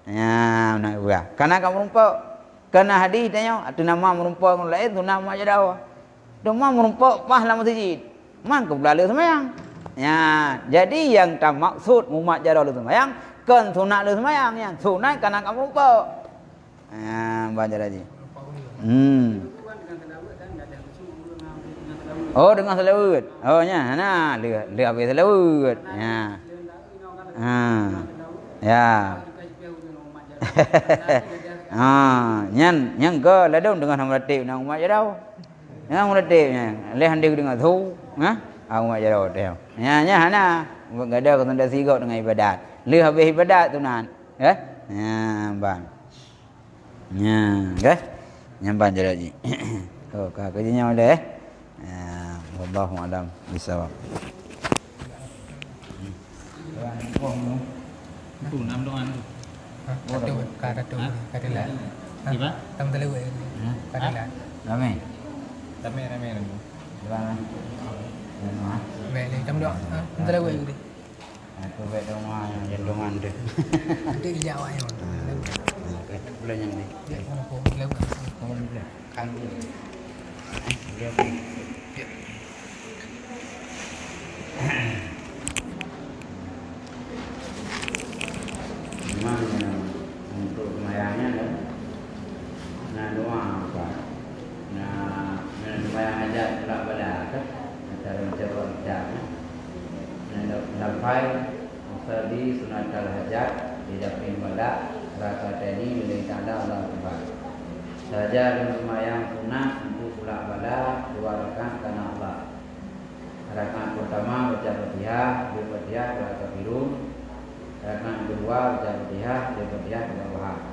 Ya, nak buat. Karena kamu merumpuk. Karena hadis tanya, ada nama merumpuk orang lain, tu nama majarawa. Cuma merumpuk pahala masjid. Man kebelala semayang. Ya, jadi yang tak maksud mumat jarawa semayang, kan sunat lu semayang yang sunat karena kamu merumpuk. Baca lagi. Oh, dengan selawat. Oh, nya, nah, le habis selawat. Ya. Ya. Nhân cơ là đâu dengan hamra tip nang mak jadau. Nang hamra tipnya, le handi dengan thu, mak jadau teo. Nya hana, enggak ada konsentrasi kau dengan ibadat. Le habis ibadat tu nan, bang. Ke? Nyamban jadau ji. Oh, kerjanya ada wallahu alam bisawab. Tu nam doan. Kadilah. Gimana? Tam terlalu. Kadilah. Ramai. Rame. Ramai. Beli tam doa. Tam terlalu gitu. Aku bet rumah jendungan tu. Itu ijak awak yang. Okey, boleh yang ni. Ya, aku lalu. Kau boleh. Kan. Dia. Untuk semayangnya nah doa apa nah semayang hajat pula pada cara mencoba baca nah sampai di sunat hajat tidak pindah rakaat ini dari tanda Allah Akbar saja semayang sunat untuk pula pada dua rakaat karena Allah rakaat pertama baca Fatihah dua Fatihah dua kafirun rakaat kedua baca Fatihah dua Fatihah dua wahab